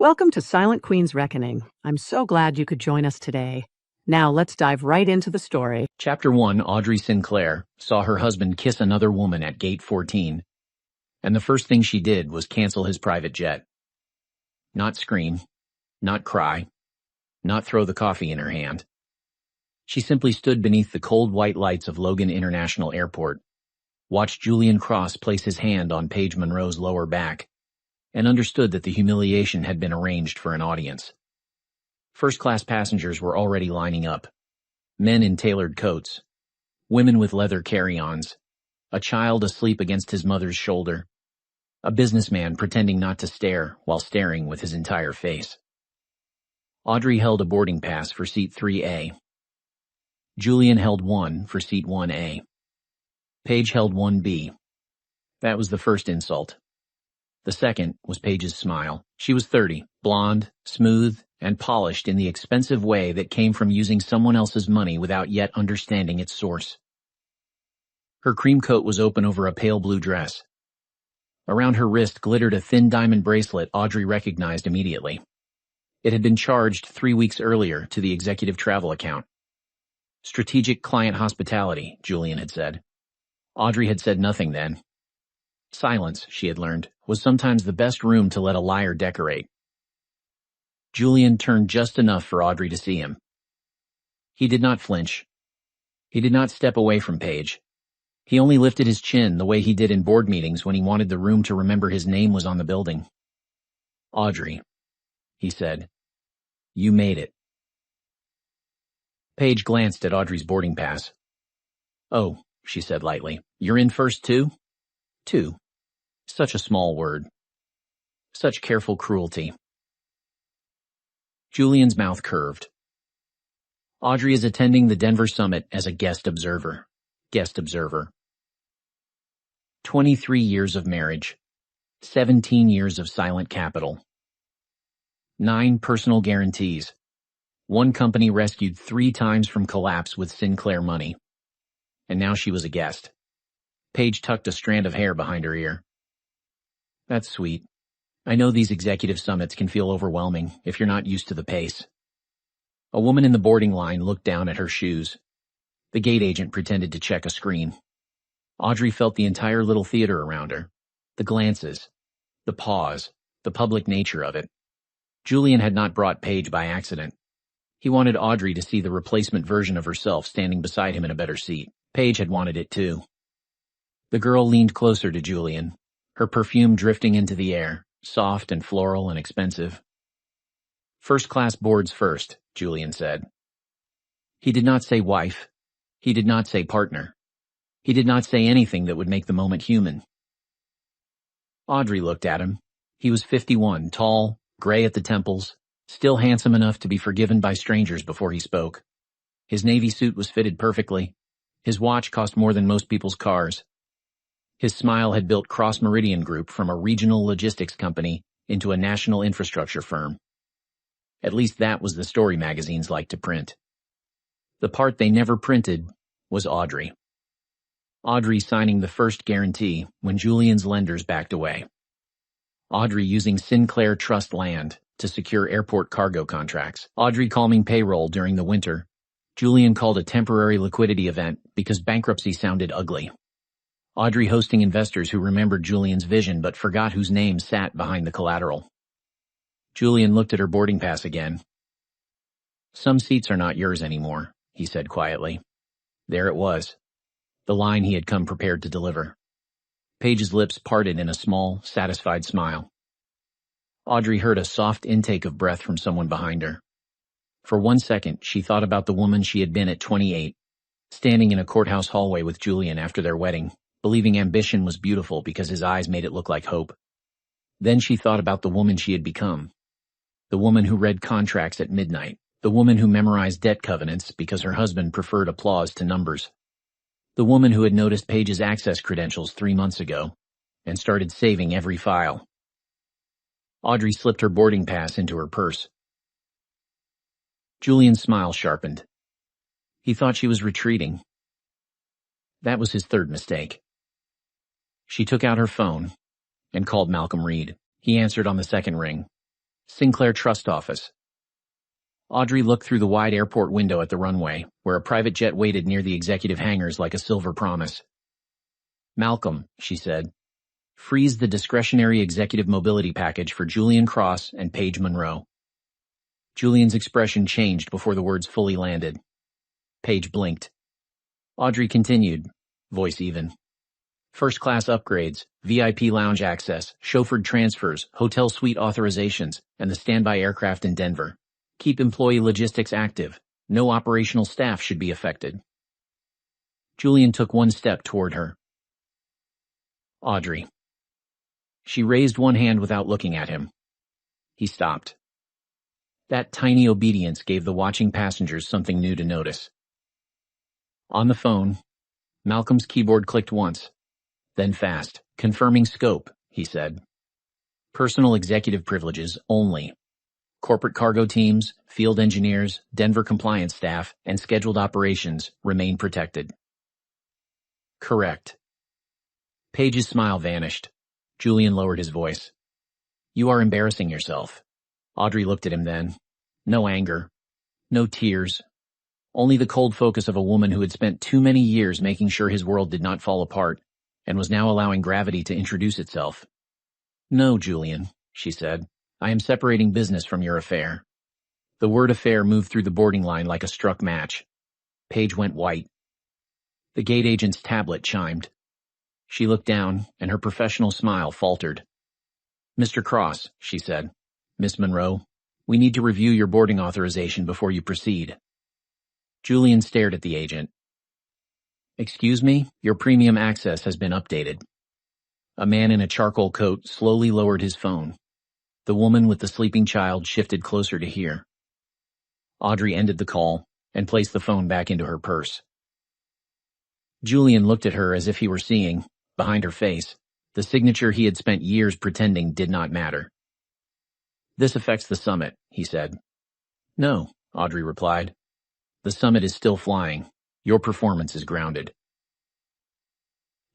Welcome to Silent Queen's Reckoning. I'm so glad you could join us today. Now let's dive right into the story. Chapter 1. Audrey Sinclair saw her husband kiss another woman at gate 14, and the first thing she did was cancel his private jet. Not scream, not cry, not throw the coffee in her hand. She simply stood beneath the cold white lights of Logan International Airport, watched Julian Cross place his hand on Paige Monroe's lower back, and understood that the humiliation had been arranged for an audience. First-class passengers were already lining up. Men in tailored coats, women with leather carry-ons, a child asleep against his mother's shoulder, a businessman pretending not to stare while staring with his entire face. Audrey held a boarding pass for seat 3A. Julian held one for seat 1A. Paige held 1B. That was the first insult. The second was Paige's smile. She was 30, blonde, smooth, and polished in the expensive way that came from using someone else's money without yet understanding its source. Her cream coat was open over a pale blue dress. Around her wrist glittered a thin diamond bracelet Audrey recognized immediately. It had been charged 3 weeks earlier to the executive travel account. Strategic client hospitality, Julian had said. Audrey had said nothing then. Silence, she had learned, was sometimes the best room to let a liar decorate. Julian turned just enough for Audrey to see him. He did not flinch. He did not step away from Paige. He only lifted his chin the way he did in board meetings when he wanted the room to remember his name was on the building. "Audrey," he said, "you made it." Paige glanced at Audrey's boarding pass. "Oh," she said lightly, "you're in first too?" "Two." Such a small word. Such careful cruelty. Julian's mouth curved. Audrey is attending the Denver summit as a guest observer. Guest observer. 23 years of marriage. 17 years of silent capital. 9 personal guarantees. 1 company rescued 3 times from collapse with Sinclair money. And now she was a guest. Paige tucked a strand of hair behind her ear. "That's sweet. I know these executive summits can feel overwhelming if you're not used to the pace." A woman in the boarding line looked down at her shoes. The gate agent pretended to check a screen. Audrey felt the entire little theater around her. The glances, the pause, the public nature of it. Julian had not brought Paige by accident. He wanted Audrey to see the replacement version of herself standing beside him in a better seat. Paige had wanted it too. The girl leaned closer to Julian, her perfume drifting into the air, soft and floral and expensive. "First-class boards first," Julian said. He did not say wife. He did not say partner. He did not say anything that would make the moment human. Audrey looked at him. He was 51, tall, gray at the temples, still handsome enough to be forgiven by strangers before he spoke. His navy suit was fitted perfectly. His watch cost more than most people's cars. His smile had built Cross Meridian Group from a regional logistics company into a national infrastructure firm. At least that was the story magazines liked to print. The part they never printed was Audrey. Audrey signing the first guarantee when Julian's lenders backed away. Audrey using Sinclair Trust land to secure airport cargo contracts. Audrey calming payroll during the winter. Julian called a temporary liquidity event because bankruptcy sounded ugly. Audrey hosting investors who remembered Julian's vision but forgot whose name sat behind the collateral. Julian looked at her boarding pass again. "Some seats are not yours anymore," he said quietly. There it was. The line he had come prepared to deliver. Paige's lips parted in a small, satisfied smile. Audrey heard a soft intake of breath from someone behind her. For 1 second, she thought about the woman she had been at 28, standing in a courthouse hallway with Julian after their wedding, believing ambition was beautiful because his eyes made it look like hope. Then she thought about the woman she had become. The woman who read contracts at midnight. The woman who memorized debt covenants because her husband preferred applause to numbers. The woman who had noticed Paige's access credentials 3 months ago and started saving every file. Audrey slipped her boarding pass into her purse. Julian's smile sharpened. He thought she was retreating. That was his third mistake. She took out her phone and called Malcolm Reed. He answered on the second ring. Sinclair Trust Office. Audrey looked through the wide airport window at the runway, where a private jet waited near the executive hangars like a silver promise. Malcolm, she said, freeze the discretionary executive mobility package for Julian Cross and Paige Monroe. Julian's expression changed before the words fully landed. Paige blinked. Audrey continued, voice even. First-class upgrades, VIP lounge access, chauffeured transfers, hotel suite authorizations, and the standby aircraft in Denver. Keep employee logistics active. No operational staff should be affected. Julian took one step toward her. Audrey. She raised one hand without looking at him. He stopped. That tiny obedience gave the watching passengers something new to notice. On the phone, Malcolm's keyboard clicked once, then fast. Confirming scope, he said. Personal executive privileges only. Corporate cargo teams, field engineers, Denver compliance staff, and scheduled operations remain protected. Correct. Paige's smile vanished. Julian lowered his voice. You are embarrassing yourself. Audrey looked at him then. No anger. No tears. Only the cold focus of a woman who had spent too many years making sure his world did not fall apart, and was now allowing gravity to introduce itself. No, Julian, she said. I am separating business from your affair. The word affair moved through the boarding line like a struck match. Paige went white. The gate agent's tablet chimed. She looked down, and her professional smile faltered. Mr. Cross, she said. Miss Monroe, we need to review your boarding authorization before you proceed. Julian stared at the agent. Excuse me, your premium access has been updated. A man in a charcoal coat slowly lowered his phone. The woman with the sleeping child shifted closer to hear. Audrey ended the call and placed the phone back into her purse. Julian looked at her as if he were seeing, behind her face, the signature he had spent years pretending did not matter. This affects the summit, he said. No, Audrey replied. The summit is still flying. Your performance is grounded.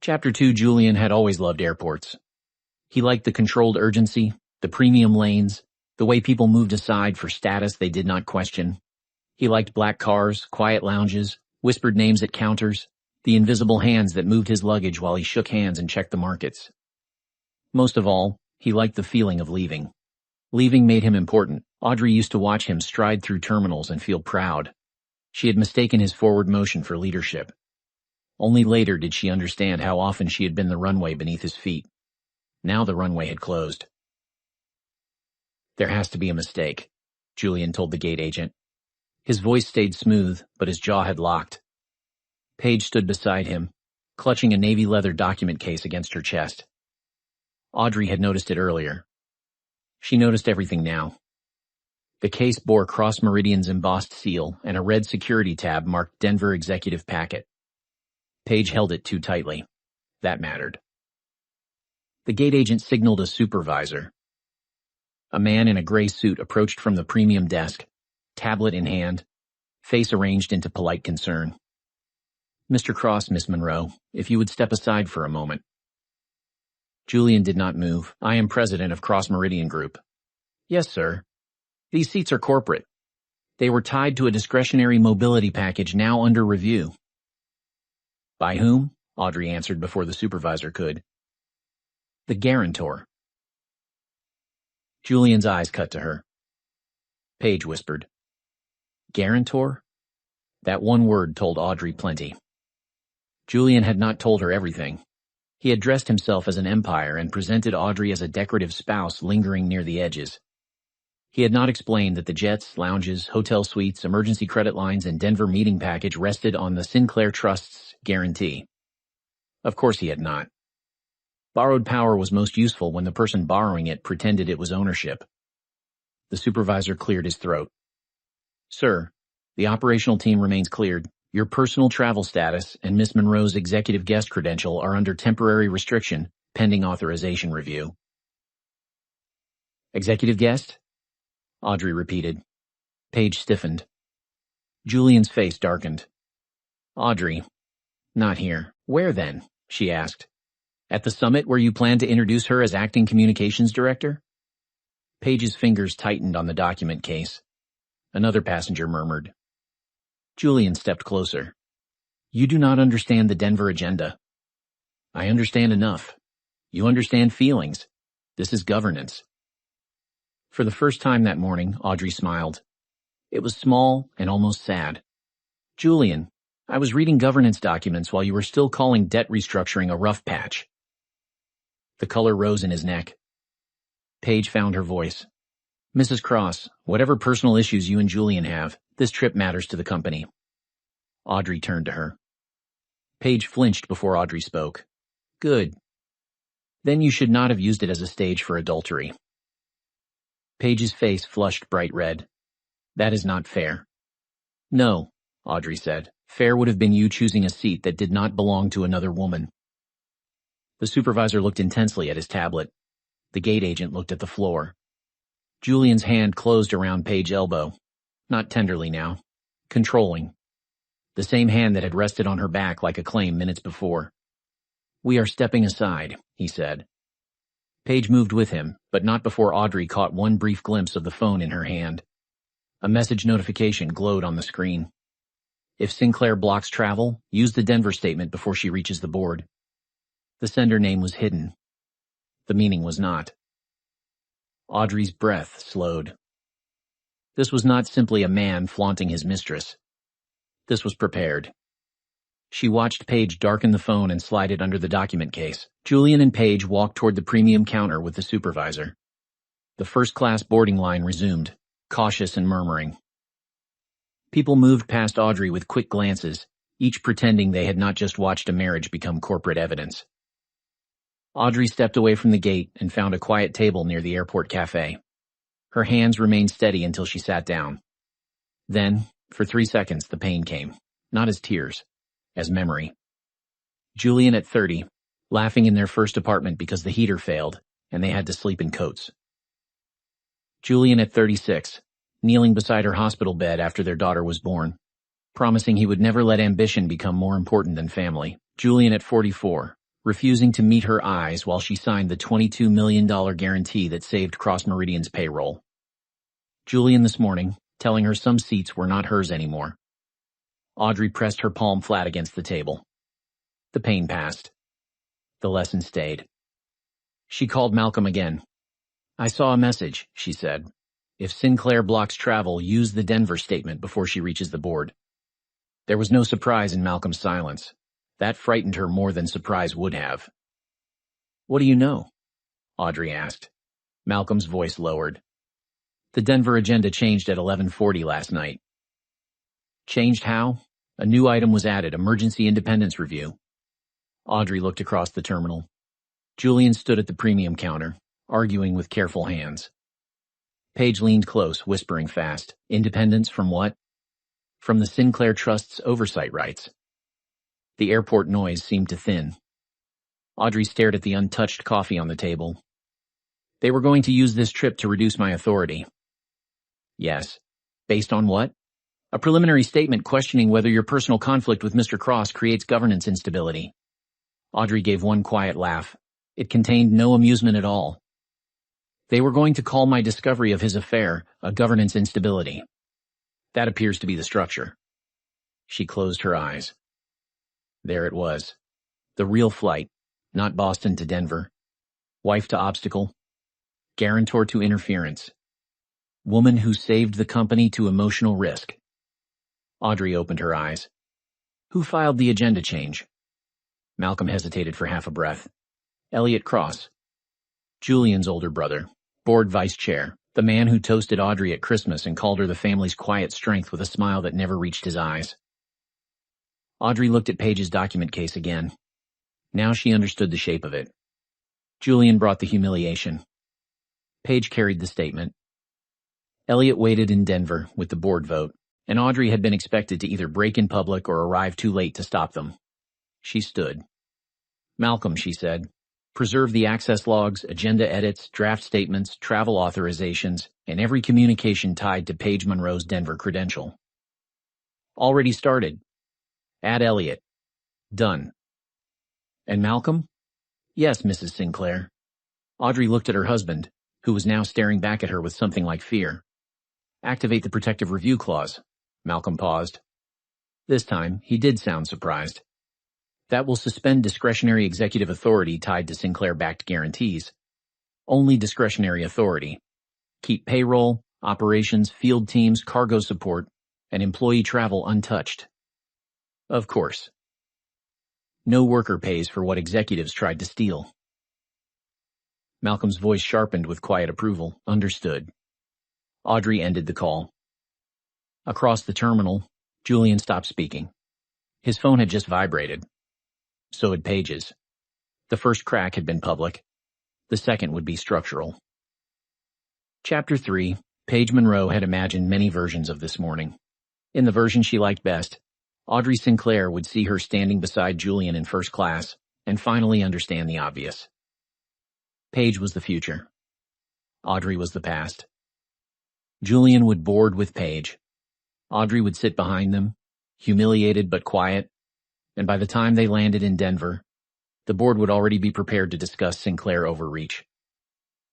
Chapter 2. Julian had always loved airports. He liked the controlled urgency, the premium lanes, the way people moved aside for status they did not question. He liked black cars, quiet lounges, whispered names at counters, the invisible hands that moved his luggage while he shook hands and checked the markets. Most of all, he liked the feeling of leaving. Leaving made him important. Audrey used to watch him stride through terminals and feel proud. She had mistaken his forward motion for leadership. Only later did she understand how often she had been the runway beneath his feet. Now the runway had closed. There has to be a mistake, Julian told the gate agent. His voice stayed smooth, but his jaw had locked. Paige stood beside him, clutching a navy leather document case against her chest. Audrey had noticed it earlier. She noticed everything now. The case bore Cross Meridian's embossed seal, and a red security tab marked Denver Executive Packet. Paige held it too tightly. That mattered. The gate agent signaled a supervisor. A man in a gray suit approached from the premium desk, tablet in hand, face arranged into polite concern. Mr. Cross, Miss Monroe, if you would step aside for a moment. Julian did not move. I am president of Cross Meridian Group. Yes, sir. These seats are corporate. They were tied to a discretionary mobility package now under review. By whom? Audrey answered before the supervisor could. The guarantor. Julian's eyes cut to her. Paige whispered. Guarantor? That one word told Audrey plenty. Julian had not told her everything. He had dressed himself as an empire and presented Audrey as a decorative spouse lingering near the edges. He had not explained that the jets, lounges, hotel suites, emergency credit lines, and Denver meeting package rested on the Sinclair Trust's guarantee. Of course he had not. Borrowed power was most useful when the person borrowing it pretended it was ownership. The supervisor cleared his throat. Sir, the operational team remains cleared. Your personal travel status and Miss Monroe's executive guest credential are under temporary restriction, pending authorization review. Executive guest? Audrey repeated. Paige stiffened. Julian's face darkened. Audrey. Not here. Where then? She asked. At the summit where you plan to introduce her as acting communications director? Paige's fingers tightened on the document case. Another passenger murmured. Julian stepped closer. You do not understand the Denver agenda. I understand enough. You understand feelings. This is governance. For the first time that morning, Audrey smiled. It was small and almost sad. Julian, I was reading governance documents while you were still calling debt restructuring a rough patch. The color rose in his neck. Paige found her voice. Mrs. Cross, whatever personal issues you and Julian have, this trip matters to the company. Audrey turned to her. Paige flinched before Audrey spoke. Good. Then you should not have used it as a stage for adultery. Paige's face flushed bright red. That is not fair. No, Audrey said. Fair would have been you choosing a seat that did not belong to another woman. The supervisor looked intensely at his tablet. The gate agent looked at the floor. Julian's hand closed around Paige's elbow. Not tenderly now. Controlling. The same hand that had rested on her back like a claim minutes before. We are stepping aside, he said. Paige moved with him, but not before Audrey caught one brief glimpse of the phone in her hand. A message notification glowed on the screen. If Sinclair blocks travel, use the Denver statement before she reaches the board. The sender name was hidden. The meaning was not. Audrey's breath slowed. This was not simply a man flaunting his mistress. This was prepared. She watched Paige darken the phone and slide it under the document case. Julian and Paige walked toward the premium counter with the supervisor. The first-class boarding line resumed, cautious and murmuring. People moved past Audrey with quick glances, each pretending they had not just watched a marriage become corporate evidence. Audrey stepped away from the gate and found a quiet table near the airport cafe. Her hands remained steady until she sat down. Then, for 3 seconds, the pain came, not as tears, as memory. Julian at 30, laughing in their first apartment because the heater failed and they had to sleep in coats. Julian at 36, kneeling beside her hospital bed after their daughter was born, promising he would never let ambition become more important than family. Julian at 44, refusing to meet her eyes while she signed the $22 million guarantee that saved Cross Meridian's payroll. Julian this morning, telling her some seats were not hers anymore. Audrey pressed her palm flat against the table. The pain passed. The lesson stayed. She called Malcolm again. I saw a message, she said. If Sinclair blocks travel, use the Denver statement before she reaches the board. There was no surprise in Malcolm's silence. That frightened her more than surprise would have. What do you know? Audrey asked. Malcolm's voice lowered. The Denver agenda changed at 11:40 last night. Changed how? A new item was added, emergency independence review. Audrey looked across the terminal. Julian stood at the premium counter, arguing with careful hands. Paige leaned close, whispering fast. Independence from what? From the Sinclair Trust's oversight rights. The airport noise seemed to thin. Audrey stared at the untouched coffee on the table. They were going to use this trip to reduce my authority. Yes. Based on what? A preliminary statement questioning whether your personal conflict with Mr. Cross creates governance instability. Audrey gave one quiet laugh. It contained no amusement at all. They were going to call my discovery of his affair a governance instability. That appears to be the structure. She closed her eyes. There it was. The real flight, not Boston to Denver. Wife to obstacle. Guarantor to interference. Woman who saved the company to emotional risk. Audrey opened her eyes. Who filed the agenda change? Malcolm hesitated for half a breath. Elliot Cross. Julian's older brother, board vice chair, the man who toasted Audrey at Christmas and called her the family's quiet strength with a smile that never reached his eyes. Audrey looked at Paige's document case again. Now she understood the shape of it. Julian brought the humiliation. Paige carried the statement. Elliot waited in Denver with the board vote, and Audrey had been expected to either break in public or arrive too late to stop them. She stood. Malcolm, she said, preserve the access logs, agenda edits, draft statements, travel authorizations, and every communication tied to Paige Monroe's Denver credential. Already started. Add Elliot. Done. And Malcolm? Yes, Mrs. Sinclair. Audrey looked at her husband, who was now staring back at her with something like fear. Activate the protective review clause. Malcolm paused. This time, he did sound surprised. That will suspend discretionary executive authority tied to Sinclair-backed guarantees. Only discretionary authority. Keep payroll, operations, field teams, cargo support, and employee travel untouched. Of course. No worker pays for what executives tried to steal. Malcolm's voice sharpened with quiet approval. Understood. Audrey ended the call. Across the terminal, Julian stopped speaking. His phone had just vibrated. So had Paige's. The first crack had been public. The second would be structural. Chapter 3. Paige Monroe had imagined many versions of this morning. In the version she liked best, Audrey Sinclair would see her standing beside Julian in first class and finally understand the obvious. Paige was the future. Audrey was the past. Julian would board with Paige. Audrey would sit behind them, humiliated but quiet, and by the time they landed in Denver, the board would already be prepared to discuss Sinclair overreach.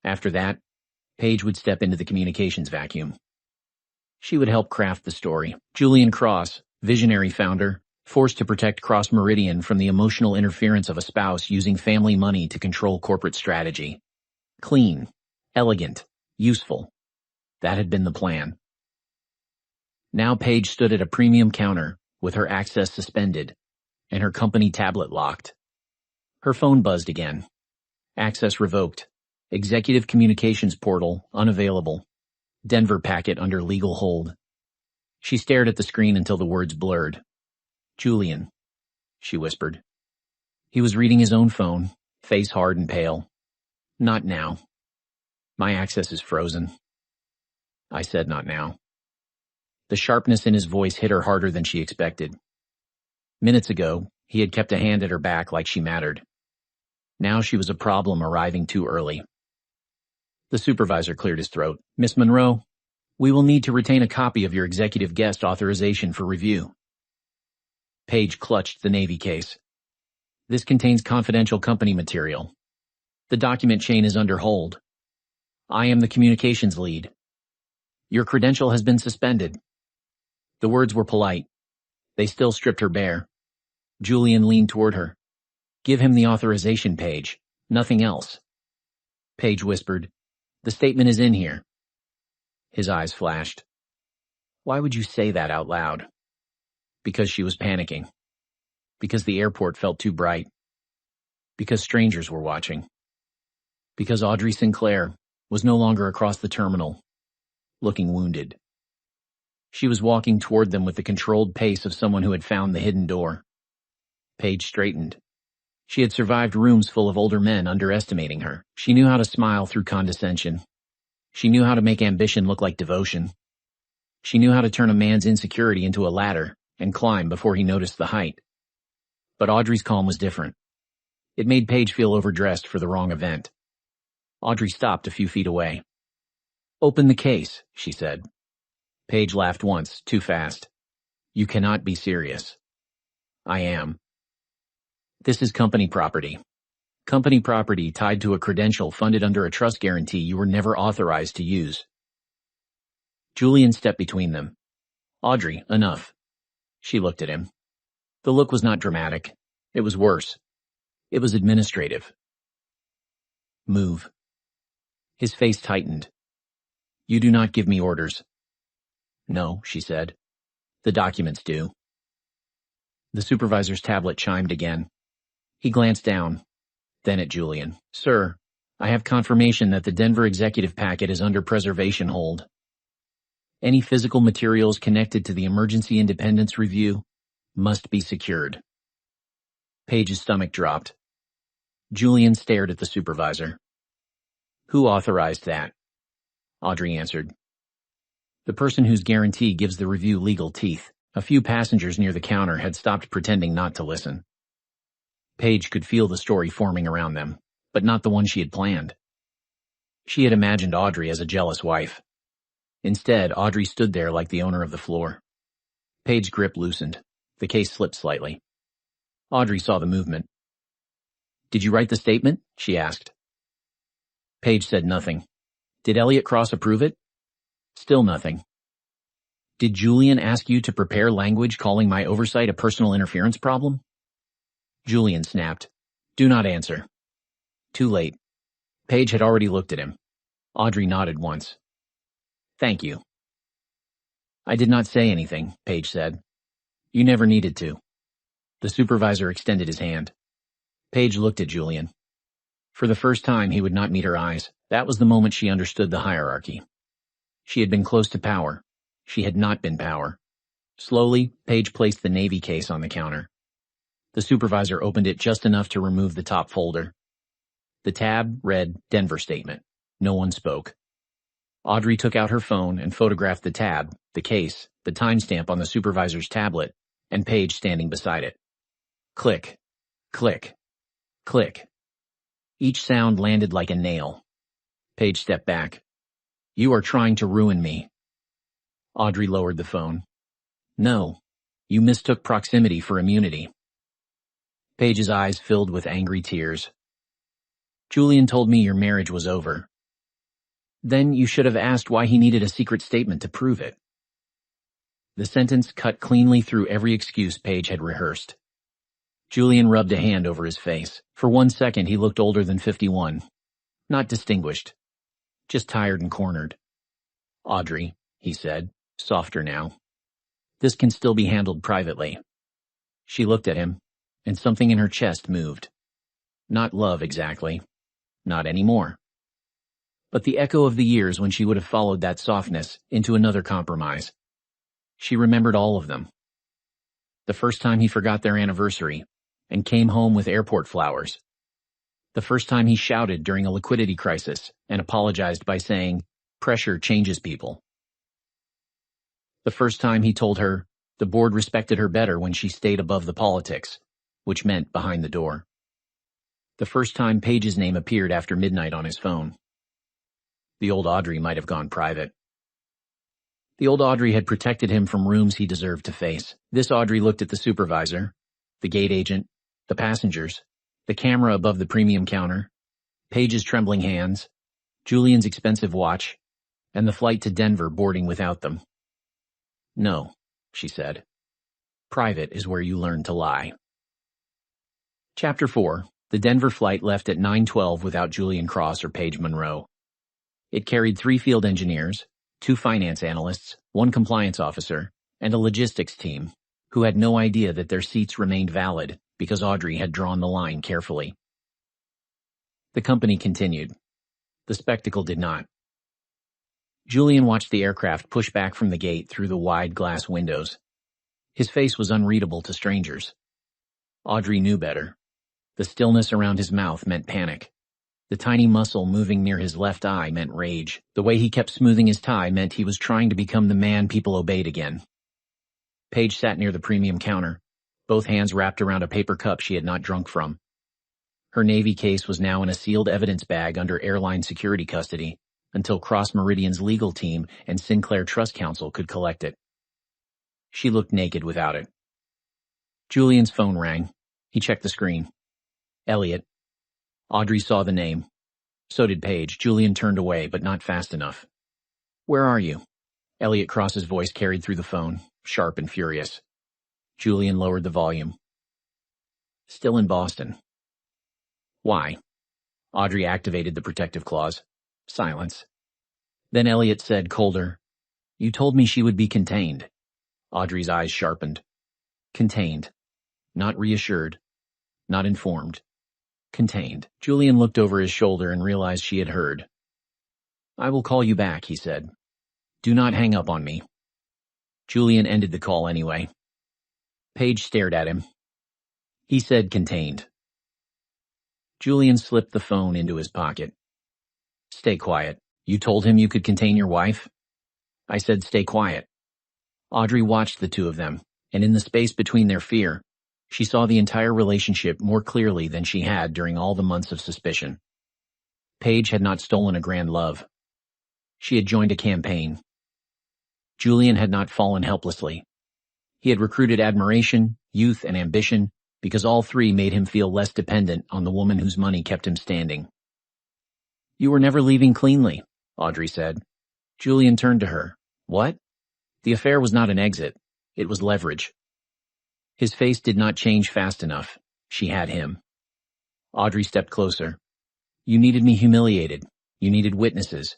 After that, Paige would step into the communications vacuum. She would help craft the story. Julian Cross, visionary founder, forced to protect Cross Meridian from the emotional interference of a spouse using family money to control corporate strategy. Clean, elegant, useful. That had been the plan. Now Paige stood at a premium counter, with her access suspended, and her company tablet locked. Her phone buzzed again. Access revoked. Executive Communications Portal unavailable. Denver packet under legal hold. She stared at the screen until the words blurred. Julian, she whispered. He was reading his own phone, face hard and pale. Not now. My access is frozen. I said not now. The sharpness in his voice hit her harder than she expected. Minutes ago, he had kept a hand at her back like she mattered. Now she was a problem arriving too early. The supervisor cleared his throat. Miss Monroe, we will need to retain a copy of your executive guest authorization for review. Paige clutched the Navy case. This contains confidential company material. The document chain is under hold. I am the communications lead. Your credential has been suspended. The words were polite. They still stripped her bare. Julian leaned toward her. Give him the authorization page. Nothing else. Paige whispered. The statement is in here. His eyes flashed. Why would you say that out loud? Because she was panicking. Because the airport felt too bright. Because strangers were watching. Because Audrey Sinclair was no longer across the terminal, looking wounded. She was walking toward them with the controlled pace of someone who had found the hidden door. Paige straightened. She had survived rooms full of older men underestimating her. She knew how to smile through condescension. She knew how to make ambition look like devotion. She knew how to turn a man's insecurity into a ladder and climb before he noticed the height. But Audrey's calm was different. It made Paige feel overdressed for the wrong event. Audrey stopped a few feet away. Open the case, she said. Paige laughed once, too fast. You cannot be serious. I am. This is company property. Company property tied to a credential funded under a trust guarantee you were never authorized to use. Julian stepped between them. Audrey, enough. She looked at him. The look was not dramatic. It was worse. It was administrative. Move. His face tightened. You do not give me orders. No, she said. The documents do. The supervisor's tablet chimed again. He glanced down, then at Julian. Sir, I have confirmation that the Denver executive packet is under preservation hold. Any physical materials connected to the emergency independence review must be secured. Paige's stomach dropped. Julian stared at the supervisor. Who authorized that? Audrey answered. The person whose guarantee gives the review legal teeth. A few passengers near the counter had stopped pretending not to listen. Paige could feel the story forming around them, but not the one she had planned. She had imagined Audrey as a jealous wife. Instead, Audrey stood there like the owner of the floor. Paige's grip loosened. The case slipped slightly. Audrey saw the movement. Did you write the statement? She asked. Paige said nothing. Did Elliot Cross approve it? Still nothing. Did Julian ask you to prepare language calling my oversight a personal interference problem? Julian snapped. Do not answer. Too late. Paige had already looked at him. Audrey nodded once. Thank you. I did not say anything, Paige said. You never needed to. The supervisor extended his hand. Paige looked at Julian. For the first time, he would not meet her eyes. That was the moment she understood the hierarchy. She had been close to power. She had not been power. Slowly, Paige placed the Navy case on the counter. The supervisor opened it just enough to remove the top folder. The tab read Denver Statement. No one spoke. Audrey took out her phone and photographed the tab, the case, the timestamp on the supervisor's tablet, and Paige standing beside it. Click, click, click. Each sound landed like a nail. Paige stepped back. You are trying to ruin me. Audrey lowered the phone. No, you mistook proximity for immunity. Paige's eyes filled with angry tears. Julian told me your marriage was over. Then you should have asked why he needed a secret statement to prove it. The sentence cut cleanly through every excuse Paige had rehearsed. Julian rubbed a hand over his face. For 1 second he looked older than 51. Not distinguished. Just tired and cornered. Audrey, he said, softer now. This can still be handled privately. She looked at him, and something in her chest moved. Not love exactly. Not anymore. But the echo of the years when she would have followed that softness into another compromise. She remembered all of them. The first time he forgot their anniversary and came home with airport flowers. The first time he shouted during a liquidity crisis and apologized by saying, pressure changes people. The first time he told her the board respected her better when she stayed above the politics, which meant behind the door. The first time Paige's name appeared after midnight on his phone. The old Audrey might have gone private. The old Audrey had protected him from rooms he deserved to face. This Audrey looked at the supervisor, the gate agent, the passengers, the camera above the premium counter, Paige's trembling hands, Julian's expensive watch, and the flight to Denver boarding without them. No, she said. Private is where you learn to lie. Chapter 4. The Denver flight left at 9:12 without Julian Cross or Paige Monroe. It carried 3 field engineers, 2 finance analysts, 1 compliance officer, and a logistics team, who had no idea that their seats remained valid because Audrey had drawn the line carefully. The company continued. The spectacle did not. Julian watched the aircraft push back from the gate through the wide glass windows. His face was unreadable to strangers. Audrey knew better. The stillness around his mouth meant panic. The tiny muscle moving near his left eye meant rage. The way he kept smoothing his tie meant he was trying to become the man people obeyed again. Paige sat near the premium counter, both hands wrapped around a paper cup she had not drunk from. Her Navy case was now in a sealed evidence bag under airline security custody until Cross Meridian's legal team and Sinclair Trust Council could collect it. She looked naked without it. Julian's phone rang. He checked the screen. Elliot. Audrey saw the name. So did Paige. Julian turned away, but not fast enough. Where are you? Elliot Cross's voice carried through the phone, sharp and furious. Julian lowered the volume. Still in Boston. Why? Audrey activated the protective clause. Silence. Then Elliot said, colder, You told me she would be contained. Audrey's eyes sharpened. Contained. Not reassured. Not informed. Contained. Julian looked over his shoulder and realized she had heard. I will call you back, he said. Do not hang up on me. Julian ended the call anyway. Paige stared at him. He said contained. Julian slipped the phone into his pocket. Stay quiet. You told him you could contain your wife? I said stay quiet. Audrey watched the two of them, and in the space between their fear, she saw the entire relationship more clearly than she had during all the months of suspicion. Paige had not stolen a grand love. She had joined a campaign. Julian had not fallen helplessly. He had recruited admiration, youth, and ambition because all 3 made him feel less dependent on the woman whose money kept him standing. You were never leaving cleanly, Audrey said. Julian turned to her. What? The affair was not an exit. It was leverage. His face did not change fast enough. She had him. Audrey stepped closer. You needed me humiliated. You needed witnesses.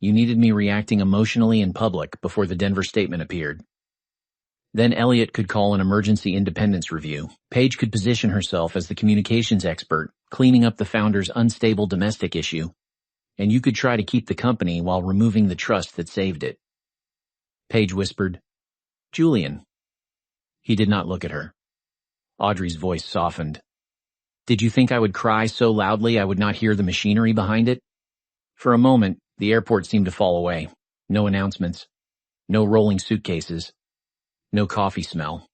You needed me reacting emotionally in public before the Denver statement appeared. Then Elliot could call an emergency independence review. Paige could position herself as the communications expert, cleaning up the founder's unstable domestic issue. And you could try to keep the company while removing the trust that saved it. Paige whispered, Julian. He did not look at her. Audrey's voice softened. Did you think I would cry so loudly I would not hear the machinery behind it? For a moment, the airport seemed to fall away. No announcements. No rolling suitcases. No coffee smell.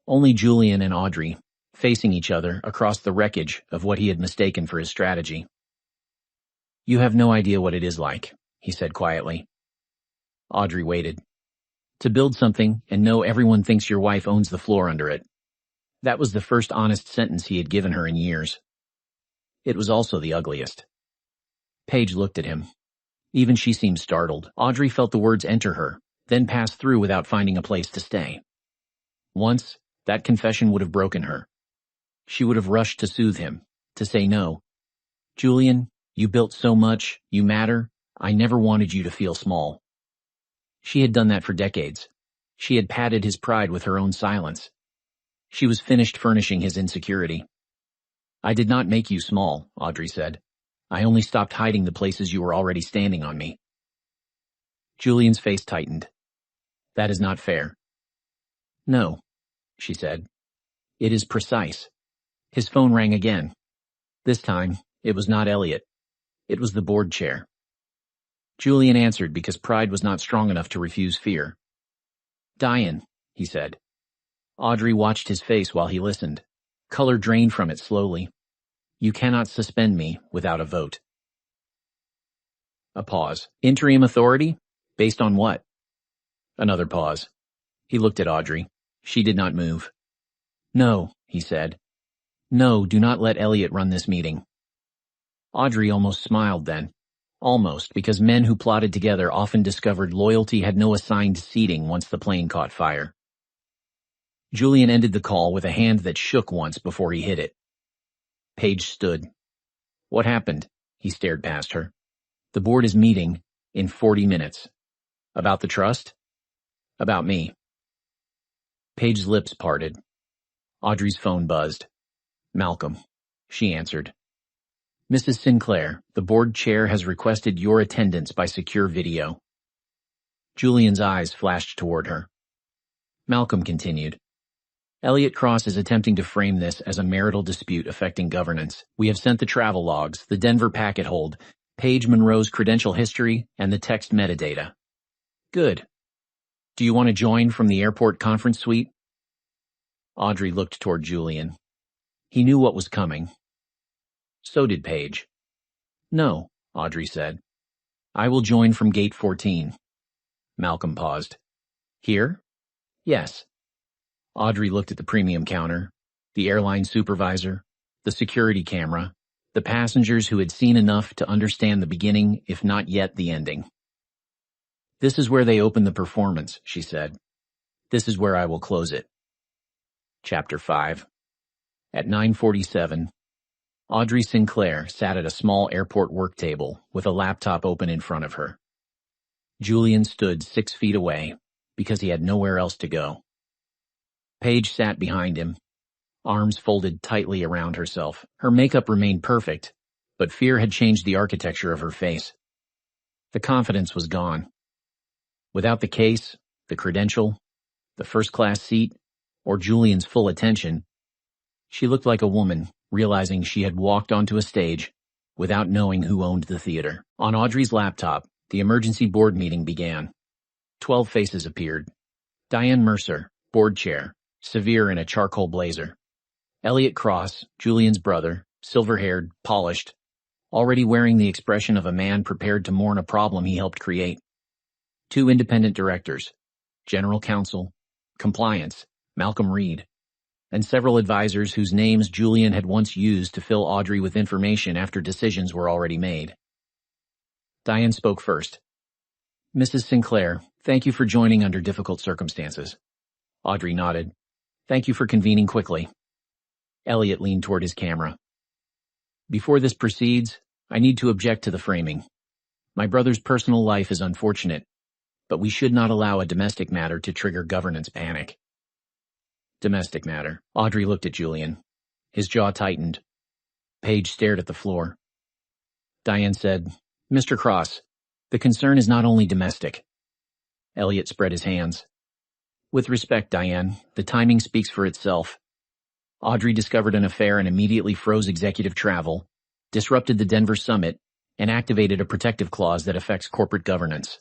Only Julian and Audrey, facing each other across the wreckage of what he had mistaken for his strategy. You have no idea what it is like, he said quietly. Audrey waited. To build something and know everyone thinks your wife owns the floor under it. That was the first honest sentence he had given her in years. It was also the ugliest. Paige looked at him. Even she seemed startled. Audrey felt the words enter her, then pass through without finding a place to stay. Once, that confession would have broken her. She would have rushed to soothe him, to say no. Julian, you built so much, you matter, I never wanted you to feel small. She had done that for decades. She had padded his pride with her own silence. She was finished furnishing his insecurity. I did not make you small, Audrey said. I only stopped hiding the places you were already standing on me. Julian's face tightened. That is not fair. No, she said. It is precise. His phone rang again. This time, it was not Elliot. It was the board chair. Julian answered because pride was not strong enough to refuse fear. Diane, he said. Audrey watched his face while he listened. Color drained from it slowly. You cannot suspend me without a vote. A pause. Interim authority? Based on what? Another pause. He looked at Audrey. She did not move. No, he said. No, do not let Elliot run this meeting. Audrey almost smiled then. Almost, because men who plotted together often discovered loyalty had no assigned seating once the plane caught fire. Julian ended the call with a hand that shook once before he hit it. Paige stood. What happened? He stared past her. The board is meeting in 40 minutes. About the trust? About me. Paige's lips parted. Audrey's phone buzzed. Malcolm, she answered. Mrs. Sinclair, the board chair has requested your attendance by secure video. Julian's eyes flashed toward her. Malcolm continued. Elliot Cross is attempting to frame this as a marital dispute affecting governance. We have sent the travel logs, the Denver packet hold, Paige Monroe's credential history, and the text metadata. Good. Do you want to join from the airport conference suite? Audrey looked toward Julian. He knew what was coming. So did Paige. No, Audrey said. I will join from gate 14. Malcolm paused. Here? Yes. Audrey looked at the premium counter, the airline supervisor, the security camera, the passengers who had seen enough to understand the beginning, if not yet the ending. This is where they open the performance, she said. This is where I will close it. Chapter 5. At 9:47, Audrey Sinclair sat at a small airport work table with a laptop open in front of her. Julian stood 6 feet away because he had nowhere else to go. Paige sat behind him, arms folded tightly around herself. Her makeup remained perfect, but fear had changed the architecture of her face. The confidence was gone. Without the case, the credential, the first-class seat, or Julian's full attention, she looked like a woman realizing she had walked onto a stage without knowing who owned the theater. On Audrey's laptop, the emergency board meeting began. 12 faces appeared. Diane Mercer, board chair, severe in a charcoal blazer. Elliot Cross, Julian's brother, silver-haired, polished, already wearing the expression of a man prepared to mourn a problem he helped create. 2 independent directors, general counsel, compliance, Malcolm Reed, and several advisors whose names Julian had once used to fill Audrey with information after decisions were already made. Diane spoke first. Mrs. Sinclair, thank you for joining under difficult circumstances. Audrey nodded. Thank you for convening quickly. Elliot leaned toward his camera. Before this proceeds, I need to object to the framing. My brother's personal life is unfortunate, but we should not allow a domestic matter to trigger governance panic. Domestic matter. Audrey looked at Julian. His jaw tightened. Paige stared at the floor. Diane said, Mr. Cross, the concern is not only domestic. Elliot spread his hands. With respect, Diane, the timing speaks for itself. Audrey discovered an affair and immediately froze executive travel, disrupted the Denver summit, and activated a protective clause that affects corporate governance.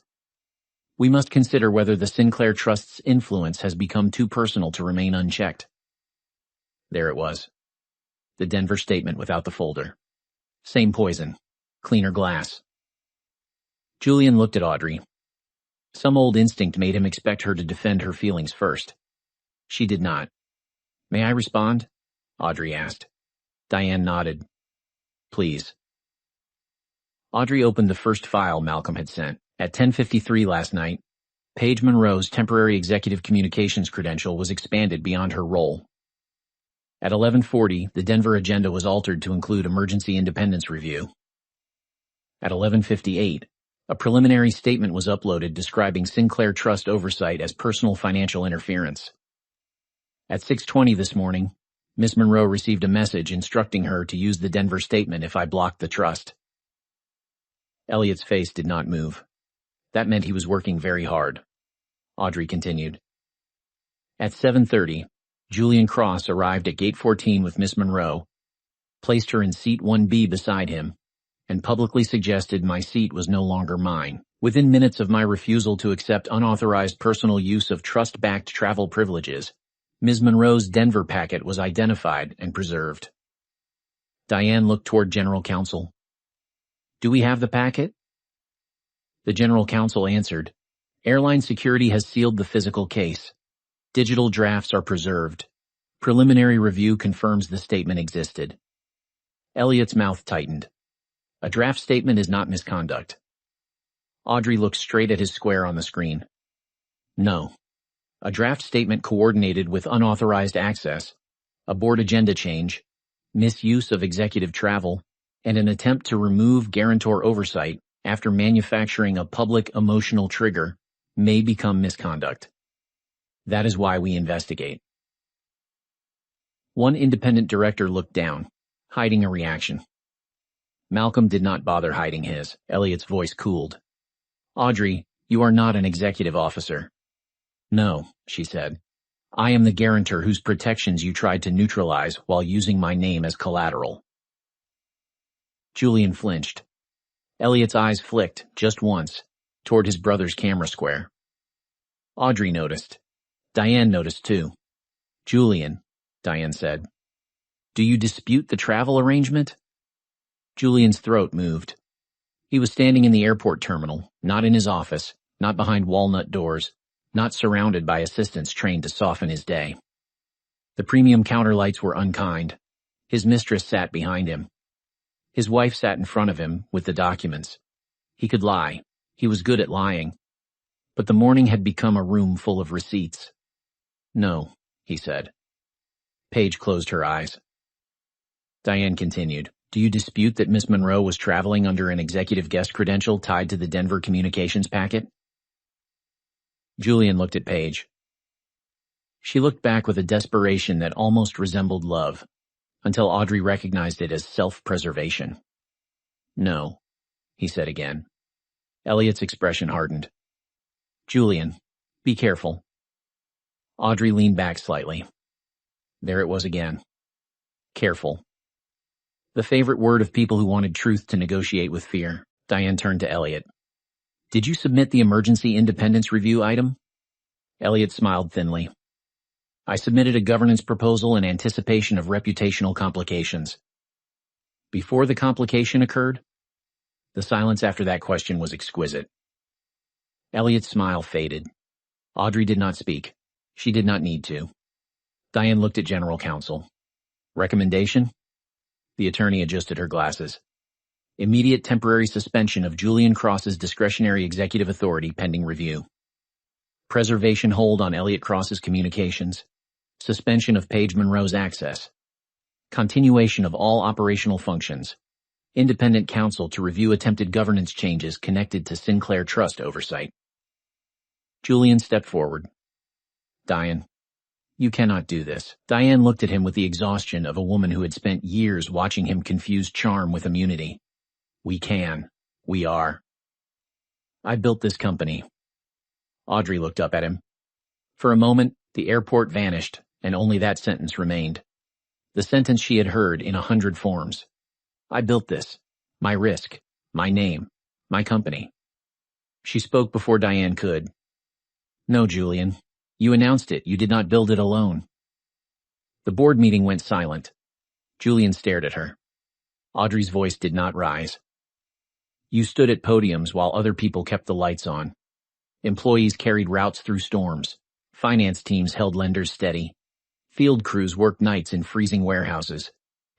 We must consider whether the Sinclair Trust's influence has become too personal to remain unchecked. There it was. The Denver statement without the folder. Same poison. Cleaner glass. Julian looked at Audrey. Some old instinct made him expect her to defend her feelings first. She did not. May I respond? Audrey asked. Diane nodded. Please. Audrey opened the first file Malcolm had sent. At 10:53 last night, Paige Monroe's temporary executive communications credential was expanded beyond her role. At 11:40, the Denver agenda was altered to include emergency independence review. At 11:58, a preliminary statement was uploaded describing Sinclair Trust oversight as personal financial interference. At 6:20 this morning, Ms. Monroe received a message instructing her to use the Denver statement if I blocked the trust. Elliot's face did not move. That meant he was working very hard. Audrey continued. At 7:30, Julian Cross arrived at Gate 14 with Miss Monroe, placed her in seat 1B beside him, and publicly suggested my seat was no longer mine. Within minutes of my refusal to accept unauthorized personal use of trust-backed travel privileges, Ms. Monroe's Denver packet was identified and preserved. Diane looked toward General Counsel. Do we have the packet? The General Counsel answered, Airline security has sealed the physical case. Digital drafts are preserved. Preliminary review confirms the statement existed. Elliot's mouth tightened. A draft statement is not misconduct. Audrey looked straight at his square on the screen. No. A draft statement coordinated with unauthorized access, a board agenda change, misuse of executive travel, and an attempt to remove guarantor oversight after manufacturing a public emotional trigger may become misconduct. That is why we investigate. One independent director looked down, hiding a reaction. Malcolm did not bother hiding his. Elliot's voice cooled. Audrey, you are not an executive officer. No, she said. I am the guarantor whose protections you tried to neutralize while using my name as collateral. Julian flinched. Elliot's eyes flicked, just once, toward his brother's camera square. Audrey noticed. Diane noticed too. Julian, Diane said. Do you dispute the travel arrangement? Julian's throat moved. He was standing in the airport terminal, not in his office, not behind walnut doors, not surrounded by assistants trained to soften his day. The premium counter lights were unkind. His mistress sat behind him. His wife sat in front of him with the documents. He could lie. He was good at lying. But the morning had become a room full of receipts. No, he said. Paige closed her eyes. Diane continued. Do you dispute that Miss Monroe was traveling under an executive guest credential tied to the Denver communications packet? Julian looked at Paige. She looked back with a desperation that almost resembled love, until Audrey recognized it as self-preservation. No, he said again. Elliot's expression hardened. Julian, be careful. Audrey leaned back slightly. There it was again. Careful. The favorite word of people who wanted truth to negotiate with fear. Diane turned to Elliot. Did you submit the emergency independence review item? Elliot smiled thinly. I submitted a governance proposal in anticipation of reputational complications. Before the complication occurred? The silence after that question was exquisite. Elliot's smile faded. Audrey did not speak. She did not need to. Diane looked at General Counsel. Recommendation? The attorney adjusted her glasses. Immediate temporary suspension of Julian Cross's discretionary executive authority pending review. Preservation hold on Elliot Cross's communications. Suspension of Paige Monroe's access. Continuation of all operational functions. Independent counsel to review attempted governance changes connected to Sinclair Trust oversight. Julian stepped forward. Diane, you cannot do this. Diane looked at him with the exhaustion of a woman who had spent years watching him confuse charm with immunity. We can. We are. I built this company. Audrey looked up at him. For a moment, the airport vanished, and only that sentence remained. The sentence she had heard in 100 forms. I built this. My risk. My name. My company. She spoke before Diane could. No, Julian. You announced it. You did not build it alone. The board meeting went silent. Julian stared at her. Audrey's voice did not rise. You stood at podiums while other people kept the lights on. Employees carried routes through storms. Finance teams held lenders steady. Field crews worked nights in freezing warehouses.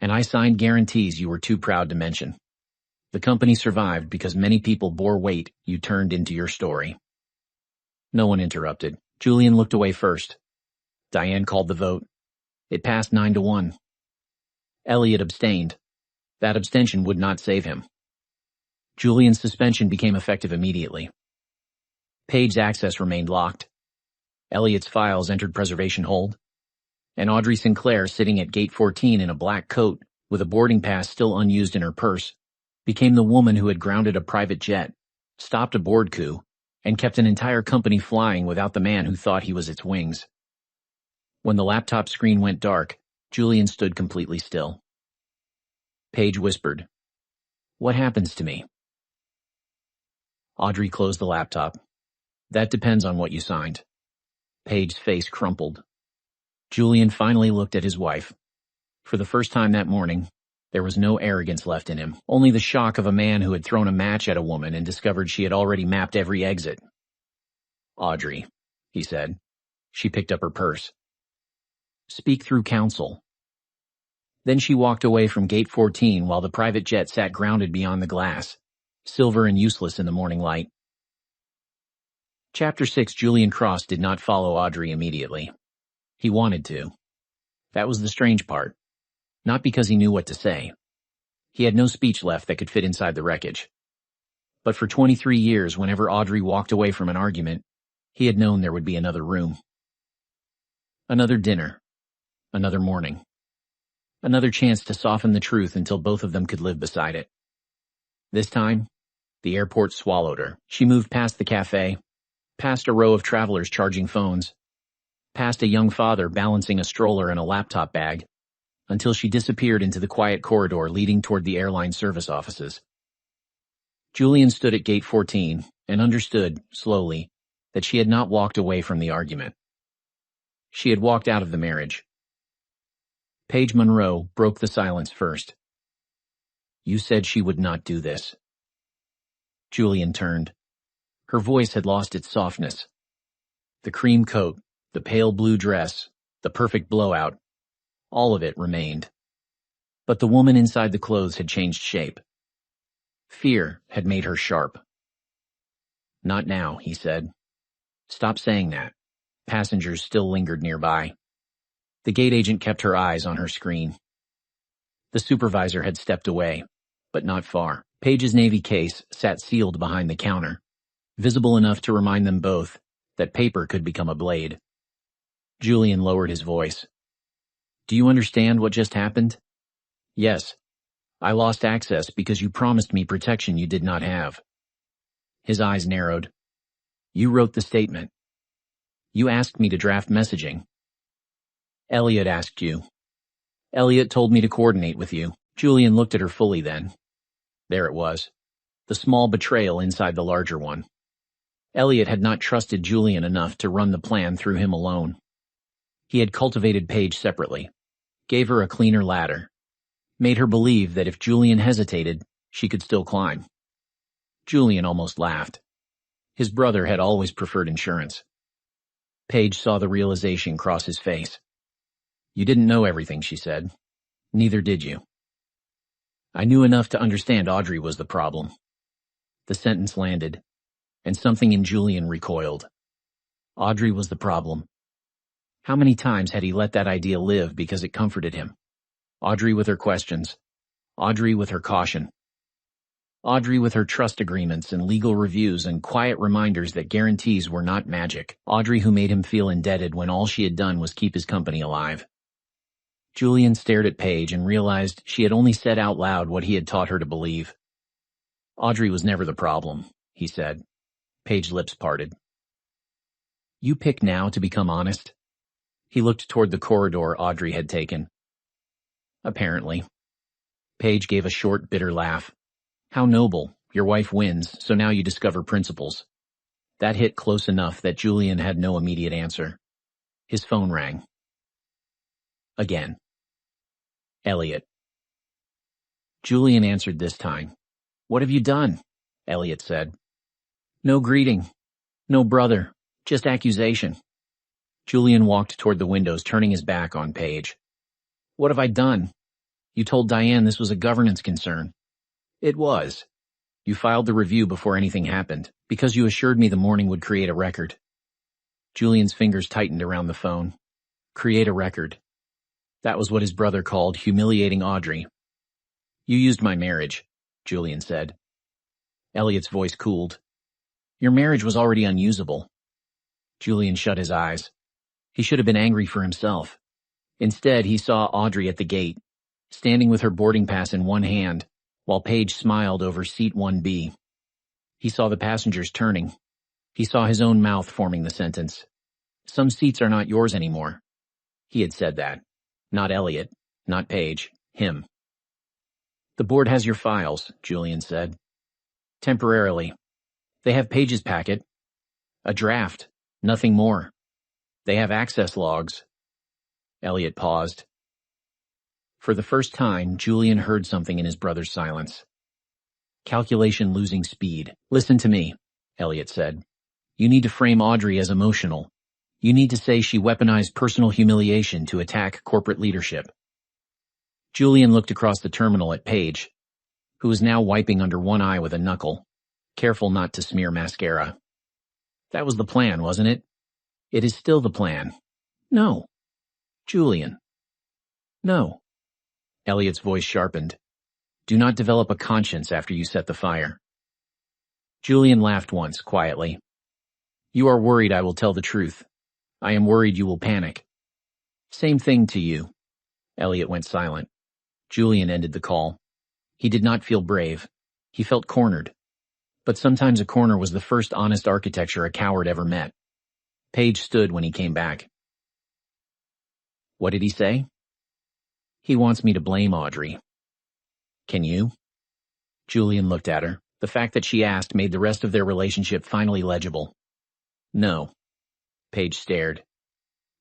And I signed guarantees you were too proud to mention. The company survived because many people bore weight you turned into your story. No one interrupted. Julian looked away first. Diane called the vote. It passed 9-1. Elliot abstained. That abstention would not save him. Julian's suspension became effective immediately. Paige's access remained locked. Elliot's files entered preservation hold. And Audrey Sinclair, sitting at gate 14 in a black coat with a boarding pass still unused in her purse, became the woman who had grounded a private jet, stopped a board coup, and kept an entire company flying without the man who thought he was its wings. When the laptop screen went dark, Julian stood completely still. Paige whispered, "What happens to me?" Audrey closed the laptop. "That depends on what you signed." Paige's face crumpled. Julian finally looked at his wife. For the first time that morning, there was no arrogance left in him, only the shock of a man who had thrown a match at a woman and discovered she had already mapped every exit. "Audrey," he said. She picked up her purse. "Speak through counsel." Then she walked away from gate 14 while the private jet sat grounded beyond the glass, silver and useless in the morning light. Chapter 6. Julian Cross did not follow Audrey immediately. He wanted to. That was the strange part. Not because he knew what to say. He had no speech left that could fit inside the wreckage. But for 23 years, whenever Audrey walked away from an argument, he had known there would be another room. Another dinner. Another morning. Another chance to soften the truth until both of them could live beside it. This time, the airport swallowed her. She moved past the cafe, past a row of travelers charging phones, past a young father balancing a stroller and a laptop bag, until she disappeared into the quiet corridor leading toward the airline service offices. Julian stood at gate 14 and understood, slowly, that she had not walked away from the argument. She had walked out of the marriage. Paige Monroe broke the silence first. "You said she would not do this." Julian turned. Her voice had lost its softness. The cream coat, the pale blue dress, the perfect blowout, all of it remained. But the woman inside the clothes had changed shape. Fear had made her sharp. "Not now," he said. "Stop saying that." Passengers still lingered nearby. The gate agent kept her eyes on her screen. The supervisor had stepped away, but not far. Paige's navy case sat sealed behind the counter, visible enough to remind them both that paper could become a blade. Julian lowered his voice. "Do you understand what just happened?" "Yes. I lost access because you promised me protection you did not have." His eyes narrowed. "You wrote the statement. You asked me to draft messaging." "Elliot asked you." "Elliot told me to coordinate with you." Julian looked at her fully then. There it was. The small betrayal inside the larger one. Elliot had not trusted Julian enough to run the plan through him alone. He had cultivated Paige separately, gave her a cleaner ladder, made her believe that if Julian hesitated, she could still climb. Julian almost laughed. His brother had always preferred insurance. Paige saw the realization cross his face. "You didn't know everything," she said. "Neither did you." I knew enough to understand Audrey was the problem. The sentence landed, and something in Julian recoiled. Audrey was the problem. How many times had he let that idea live because it comforted him? Audrey with her questions. Audrey with her caution. Audrey with her trust agreements and legal reviews and quiet reminders that guarantees were not magic. Audrey who made him feel indebted when all she had done was keep his company alive. Julian stared at Paige and realized she had only said out loud what he had taught her to believe. Audrey was never the problem, he said. Paige's lips parted. You pick now to become honest? He looked toward the corridor Audrey had taken. Apparently. Paige gave a short, bitter laugh. How noble. Your wife wins, so now you discover principles. That hit close enough that Julian had no immediate answer. His phone rang. Again. Elliot. Julian answered this time. What have you done? Elliot said. No greeting. No brother. Just accusation. Julian walked toward the windows, turning his back on Paige. What have I done? You told Diane this was a governance concern. It was. You filed the review before anything happened, because you assured me the morning would create a record. Julian's fingers tightened around the phone. Create a record. That was what his brother called humiliating Audrey. You used my marriage, Julian said. Elliot's voice cooled. Your marriage was already unusable. Julian shut his eyes. He should have been angry for himself. Instead, he saw Audrey at the gate, standing with her boarding pass in one hand, while Paige smiled over seat 1B. He saw the passengers turning. He saw his own mouth forming the sentence. Some seats are not yours anymore. He had said that. Not Elliot, not Paige, him. The board has your files, Julian said. Temporarily. They have Paige's packet. A draft, nothing more. They have access logs. Elliot paused. For the first time, Julian heard something in his brother's silence. Calculation losing speed. Listen to me, Elliot said. You need to frame Audrey as emotional. You need to say she weaponized personal humiliation to attack corporate leadership. Julian looked across the terminal at Paige, who was now wiping under one eye with a knuckle, careful not to smear mascara. That was the plan, wasn't it? It is still the plan. No. Julian. No. Elliot's voice sharpened. Do not develop a conscience after you set the fire. Julian laughed once, quietly. You are worried I will tell the truth. I am worried you will panic. Same thing to you. Elliot went silent. Julian ended the call. He did not feel brave. He felt cornered. But sometimes a corner was the first honest architecture a coward ever met. Paige stood when he came back. What did he say? He wants me to blame Audrey. Can you? Julian looked at her. The fact that she asked made the rest of their relationship finally legible. No. Paige stared.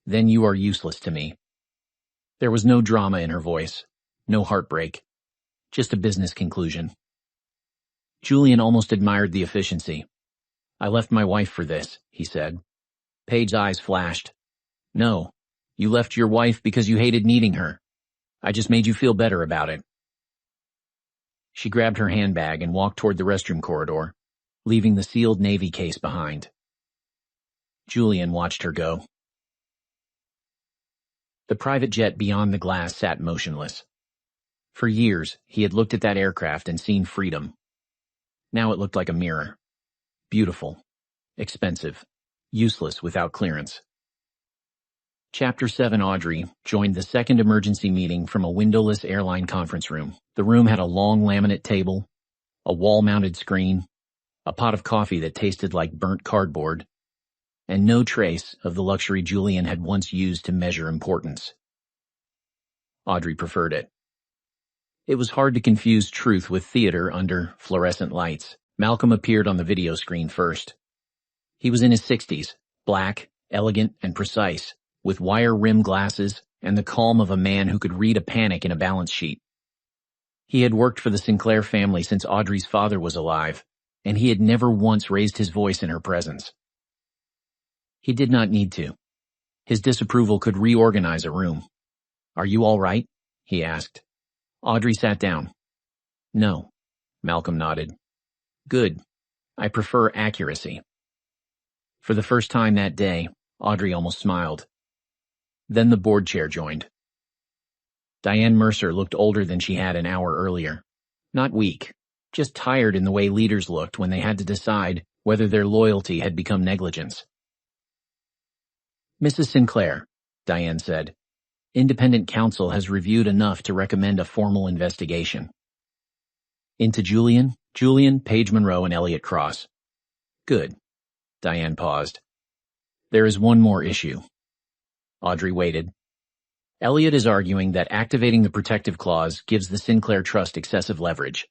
Then you are useless to me. There was no drama in her voice, no heartbreak, just a business conclusion. Julian almost admired the efficiency. I left my wife for this, he said. Paige's eyes flashed. No, you left your wife because you hated needing her. I just made you feel better about it. She grabbed her handbag and walked toward the restroom corridor, leaving the sealed Navy case behind. Julian watched her go. The private jet beyond the glass sat motionless. For years, he had looked at that aircraft and seen freedom. Now it looked like a mirror. Beautiful, expensive, useless without clearance. Chapter 7 Audrey joined the second emergency meeting from a windowless airline conference room. The room had a long laminate table, a wall-mounted screen, a pot of coffee that tasted like burnt cardboard, and no trace of the luxury Julian had once used to measure importance. Audrey preferred it. It was hard to confuse truth with theater under fluorescent lights. Malcolm appeared on the video screen first. He was in his 60s, black, elegant, and precise, with wire-rimmed glasses and the calm of a man who could read a panic in a balance sheet. He had worked for the Sinclair family since Audrey's father was alive, and he had never once raised his voice in her presence. He did not need to. His disapproval could reorganize a room. Are you all right? He asked. Audrey sat down. No. Malcolm nodded. Good. I prefer accuracy. For the first time that day, Audrey almost smiled. Then the board chair joined. Diane Mercer looked older than she had an hour earlier. Not weak, just tired in the way leaders looked when they had to decide whether their loyalty had become negligence. Mrs. Sinclair, Diane said, independent counsel has reviewed enough to recommend a formal investigation. Into Julian, Paige Monroe, and Elliot Cross. Good. Diane paused. There is one more issue. Audrey waited. Elliot is arguing that activating the protective clause gives the Sinclair Trust excessive leverage.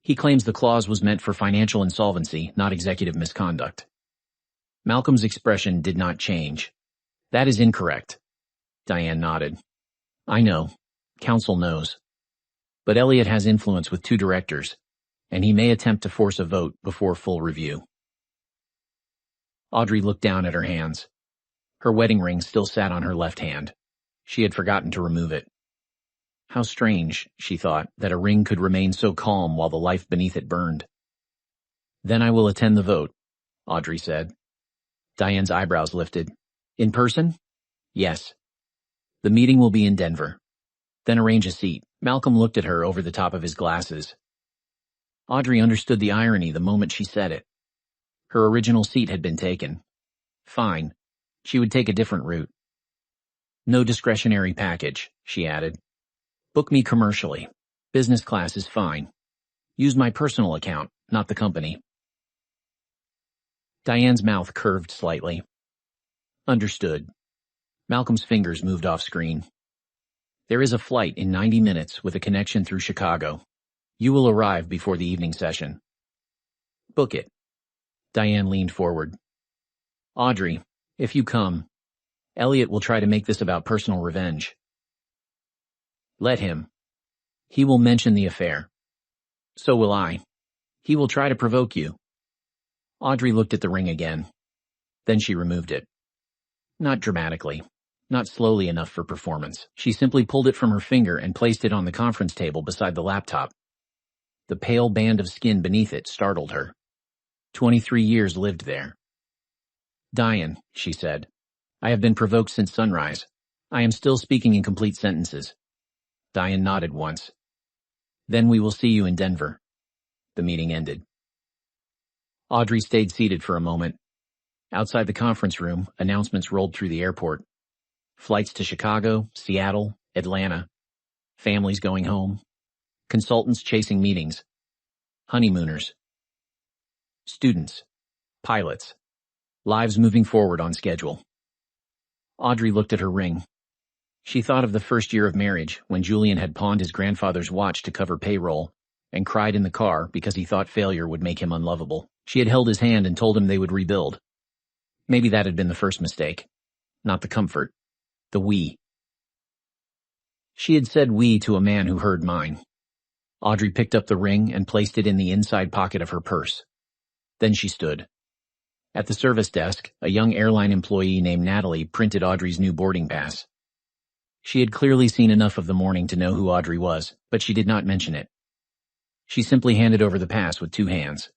He claims the clause was meant for financial insolvency, not executive misconduct. Malcolm's expression did not change. That is incorrect. Diane nodded. I know. Counsel knows. But Elliot has influence with 2 directors, and he may attempt to force a vote before full review. Audrey looked down at her hands. Her wedding ring still sat on her left hand. She had forgotten to remove it. How strange, she thought, that a ring could remain so calm while the life beneath it burned. Then I will attend the vote, Audrey said. Diane's eyebrows lifted. In person? Yes. The meeting will be in Denver. Then arrange a seat. Malcolm looked at her over the top of his glasses. Audrey understood the irony the moment she said it. Her original seat had been taken. Fine. She would take a different route. No discretionary package, she added. Book me commercially. Business class is fine. Use my personal account, not the company. Diane's mouth curved slightly. Understood. Malcolm's fingers moved off screen. There is a flight in 90 minutes with a connection through Chicago. You will arrive before the evening session. Book it. Diane leaned forward. Audrey, if you come, Elliot will try to make this about personal revenge. Let him. He will mention the affair. So will I. He will try to provoke you. Audrey looked at the ring again. Then she removed it. Not dramatically. Not slowly enough for performance. She simply pulled it from her finger and placed it on the conference table beside the laptop. The pale band of skin beneath it startled her. 23 years lived there. Diane, she said, I have been provoked since sunrise. I am still speaking in complete sentences. Diane nodded once. Then we will see you in Denver. The meeting ended. Audrey stayed seated for a moment. Outside the conference room, announcements rolled through the airport. Flights to Chicago, Seattle, Atlanta. Families going home. Consultants chasing meetings. Honeymooners. Students. Pilots. Lives moving forward on schedule. Audrey looked at her ring. She thought of the first year of marriage when Julian had pawned his grandfather's watch to cover payroll and cried in the car because he thought failure would make him unlovable. She had held his hand and told him they would rebuild. Maybe that had been the first mistake. Not the comfort. The we. She had said we to a man who heard mine. Audrey picked up the ring and placed it in the inside pocket of her purse. Then she stood. At the service desk, a young airline employee named Natalie printed Audrey's new boarding pass. She had clearly seen enough of the morning to know who Audrey was, but she did not mention it. She simply handed over the pass with 2 hands.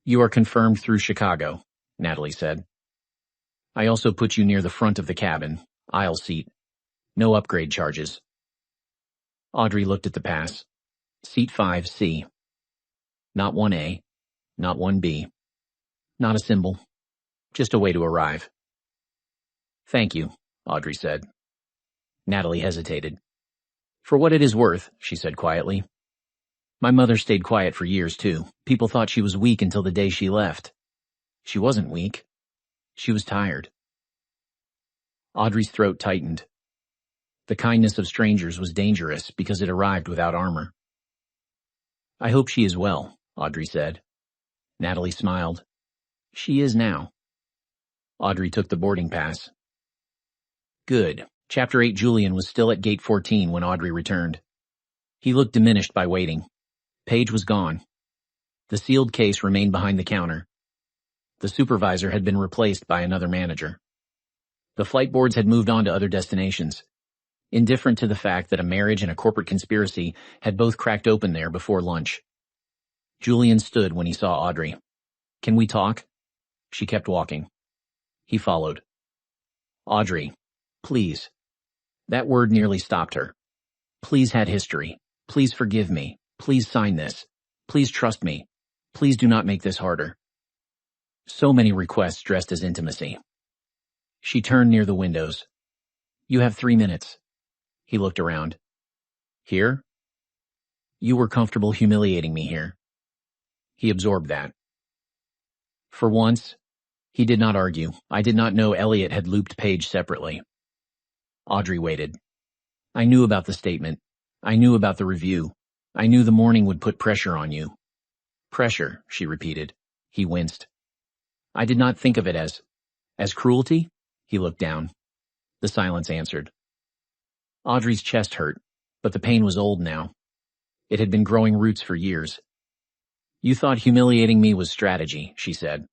You are confirmed through Chicago, Natalie said. I also put you near the front of the cabin, aisle seat. No upgrade charges. Audrey looked at the pass. Seat 5C. Not 1A, not 1B. Not a symbol. Just a way to arrive. Thank you, Audrey said. Natalie hesitated. For what it is worth, she said quietly. My mother stayed quiet for years, too. People thought she was weak until the day she left. She wasn't weak. She was tired. Audrey's throat tightened. The kindness of strangers was dangerous because it arrived without armor. I hope she is well, Audrey said. Natalie smiled. She is now. Audrey took the boarding pass. Good. Chapter 8 Julian was still at gate 14 when Audrey returned. He looked diminished by waiting. Paige was gone. The sealed case remained behind the counter. The supervisor had been replaced by another manager. The flight boards had moved on to other destinations. indifferent to the fact that a marriage and a corporate conspiracy had both cracked open there before lunch. Julian stood when he saw Audrey. "Can we talk?" She kept walking. He followed. "Audrey, please." That word nearly stopped her. "Please had history. Please forgive me. Please sign this. Please trust me. Please do not make this harder." So many requests dressed as intimacy. She turned near the windows. "You have 3 minutes." He looked around. "Here?" "You were comfortable humiliating me here." He absorbed that. For once, he did not argue. I did not know Elliot had looped Paige separately. Audrey waited. "I knew about the statement. I knew about the review. I knew the morning would put pressure on you." "Pressure," she repeated. He winced. "I did not think of it as cruelty?" He looked down. The silence answered. Audrey's chest hurt, but the pain was old now. It had been growing roots for years. "You thought humiliating me was strategy," she said.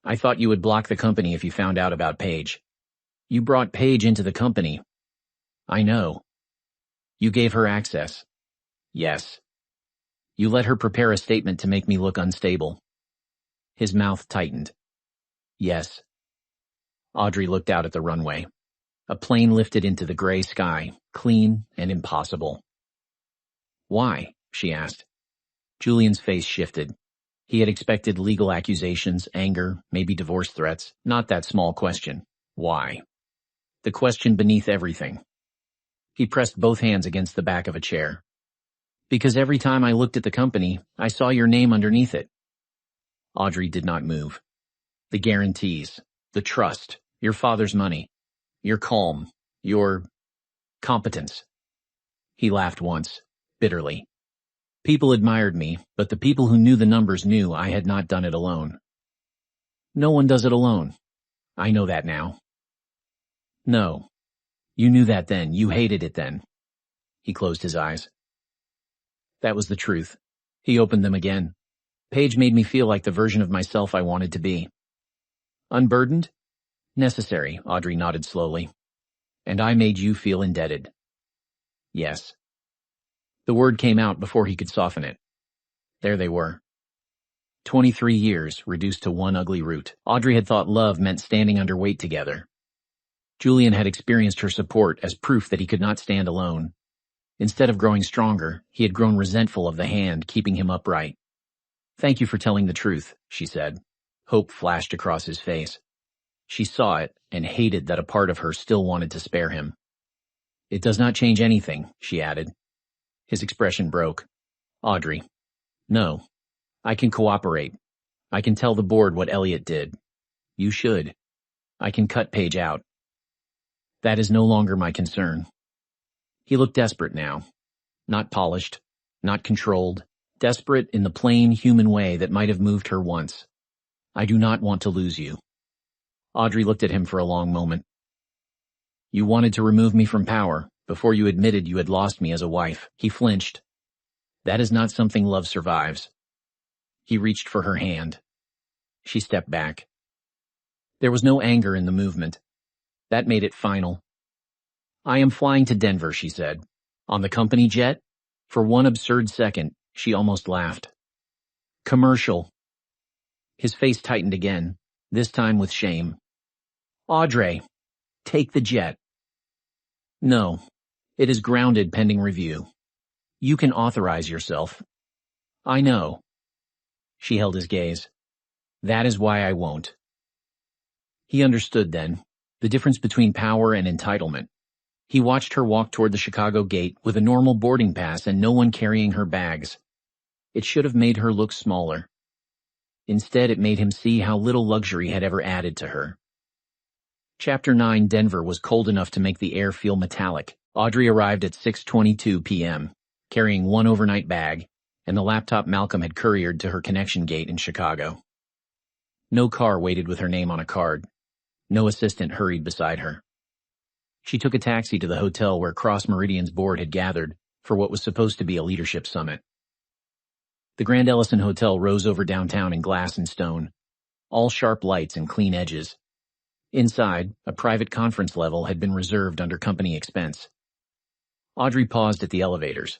"I thought you would block the company if you found out about Paige. You brought Paige into the company." "I know." "You gave her access." "Yes." "You let her prepare a statement to make me look unstable." His mouth tightened. "Yes." Audrey looked out at the runway. A plane lifted into the gray sky, clean and impossible. "Why?" she asked. Julian's face shifted. He had expected legal accusations, anger, maybe divorce threats, not that small question. Why? The question beneath everything. He pressed both hands against the back of a chair. "Because every time I looked at the company, I saw your name underneath it." Audrey did not move. "The guarantees, the trust, your father's money, your calm, your competence." He laughed once, bitterly. "People admired me, but the people who knew the numbers knew I had not done it alone." "No one does it alone. I know that now." "No. You knew that then. You hated it then." He closed his eyes. That was the truth. He opened them again. "Paige made me feel like the version of myself I wanted to be." "Unburdened?" "Necessary," Audrey nodded slowly. "And I made you feel indebted." "Yes." The word came out before he could soften it. There they were. 23 years, reduced to one ugly root. Audrey had thought love meant standing under weight together. Julian had experienced her support as proof that he could not stand alone. Instead of growing stronger, he had grown resentful of the hand keeping him upright. "Thank you for telling the truth," she said. Hope flashed across his face. She saw it and hated that a part of her still wanted to spare him. "It does not change anything," she added. His expression broke. "Audrey. No. I can cooperate. I can tell the board what Elliot did. You should. I can cut Paige out. That is no longer my concern." He looked desperate now. Not polished, not controlled, desperate in the plain human way that might have moved her once. "I do not want to lose you." Audrey looked at him for a long moment. "You wanted to remove me from power before you admitted you had lost me as a wife." He flinched. "That is not something love survives." He reached for her hand. She stepped back. There was no anger in the movement. That made it final. "I am flying to Denver," she said. "On the company jet?" For one absurd second, she almost laughed. "Commercial." His face tightened again, this time with shame. "Audrey, take the jet." "No, it is grounded pending review. You can authorize yourself." "I know." She held his gaze. "That is why I won't." He understood then, the difference between power and entitlement. He watched her walk toward the Chicago gate with a normal boarding pass and no one carrying her bags. It should have made her look smaller. Instead, it made him see how little luxury had ever added to her. Chapter 9. Denver was cold enough to make the air feel metallic. Audrey arrived at 6:22 p.m., carrying one overnight bag, and the laptop Malcolm had couriered to her connection gate in Chicago. No car waited with her name on a card. No assistant hurried beside her. She took a taxi to the hotel where Cross Meridian's board had gathered for what was supposed to be a leadership summit. The Grand Ellison Hotel rose over downtown in glass and stone, all sharp lights and clean edges. Inside, a private conference level had been reserved under company expense. Audrey paused at the elevators.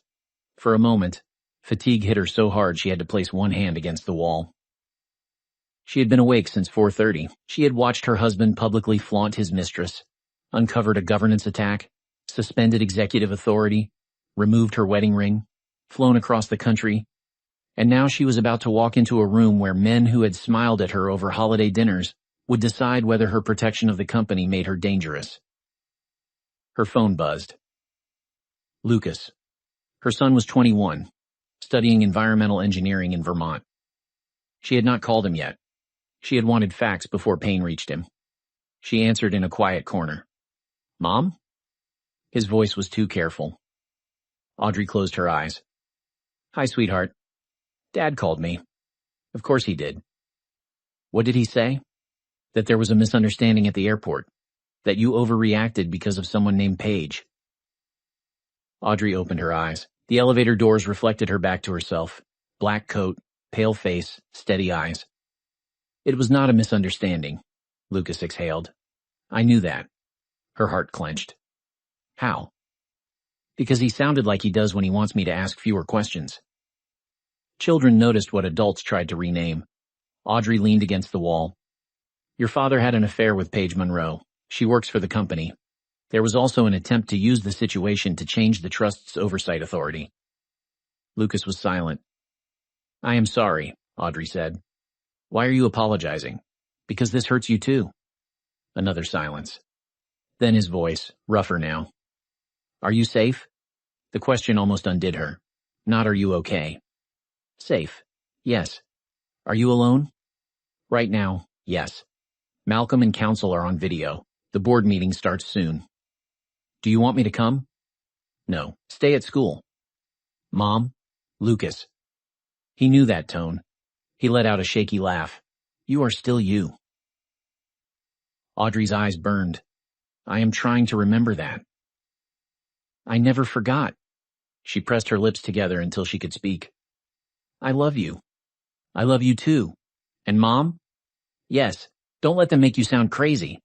For a moment, fatigue hit her so hard she had to place one hand against the wall. She had been awake since 4:30. She had watched her husband publicly flaunt his mistress, uncovered a governance attack, suspended executive authority, removed her wedding ring, flown across the country, and now she was about to walk into a room where men who had smiled at her over holiday dinners would decide whether her protection of the company made her dangerous. Her phone buzzed. Lucas. Her son was 21, studying environmental engineering in Vermont. She had not called him yet. She had wanted facts before pain reached him. She answered in a quiet corner. Mom? His voice was too careful. Audrey closed her eyes. Hi, sweetheart. Dad called me. Of course he did. What did he say? That there was a misunderstanding at the airport. That you overreacted because of someone named Paige. Audrey opened her eyes. The elevator doors reflected her back to herself. Black coat, pale face, steady eyes. It was not a misunderstanding, Lucas exhaled. I knew that. Her heart clenched. How? Because he sounded like he does when he wants me to ask fewer questions. Children noticed what adults tried to rename. Audrey leaned against the wall. Your father had an affair with Paige Monroe. She works for the company. There was also an attempt to use the situation to change the trust's oversight authority. Lucas was silent. I am sorry, Audrey said. Why are you apologizing? Because this hurts you too. Another silence. Then his voice, rougher now. Are you safe? The question almost undid her. Not are you okay? Safe. Yes. Are you alone? Right now, yes. Malcolm and Council are on video. The board meeting starts soon. Do you want me to come? No. Stay at school. Mom? Lucas. He knew that tone. He let out a shaky laugh. You are still you. Audrey's eyes burned. I am trying to remember that. I never forgot. She pressed her lips together until she could speak. I love you. I love you too. And Mom? Yes. Don't let them make you sound crazy.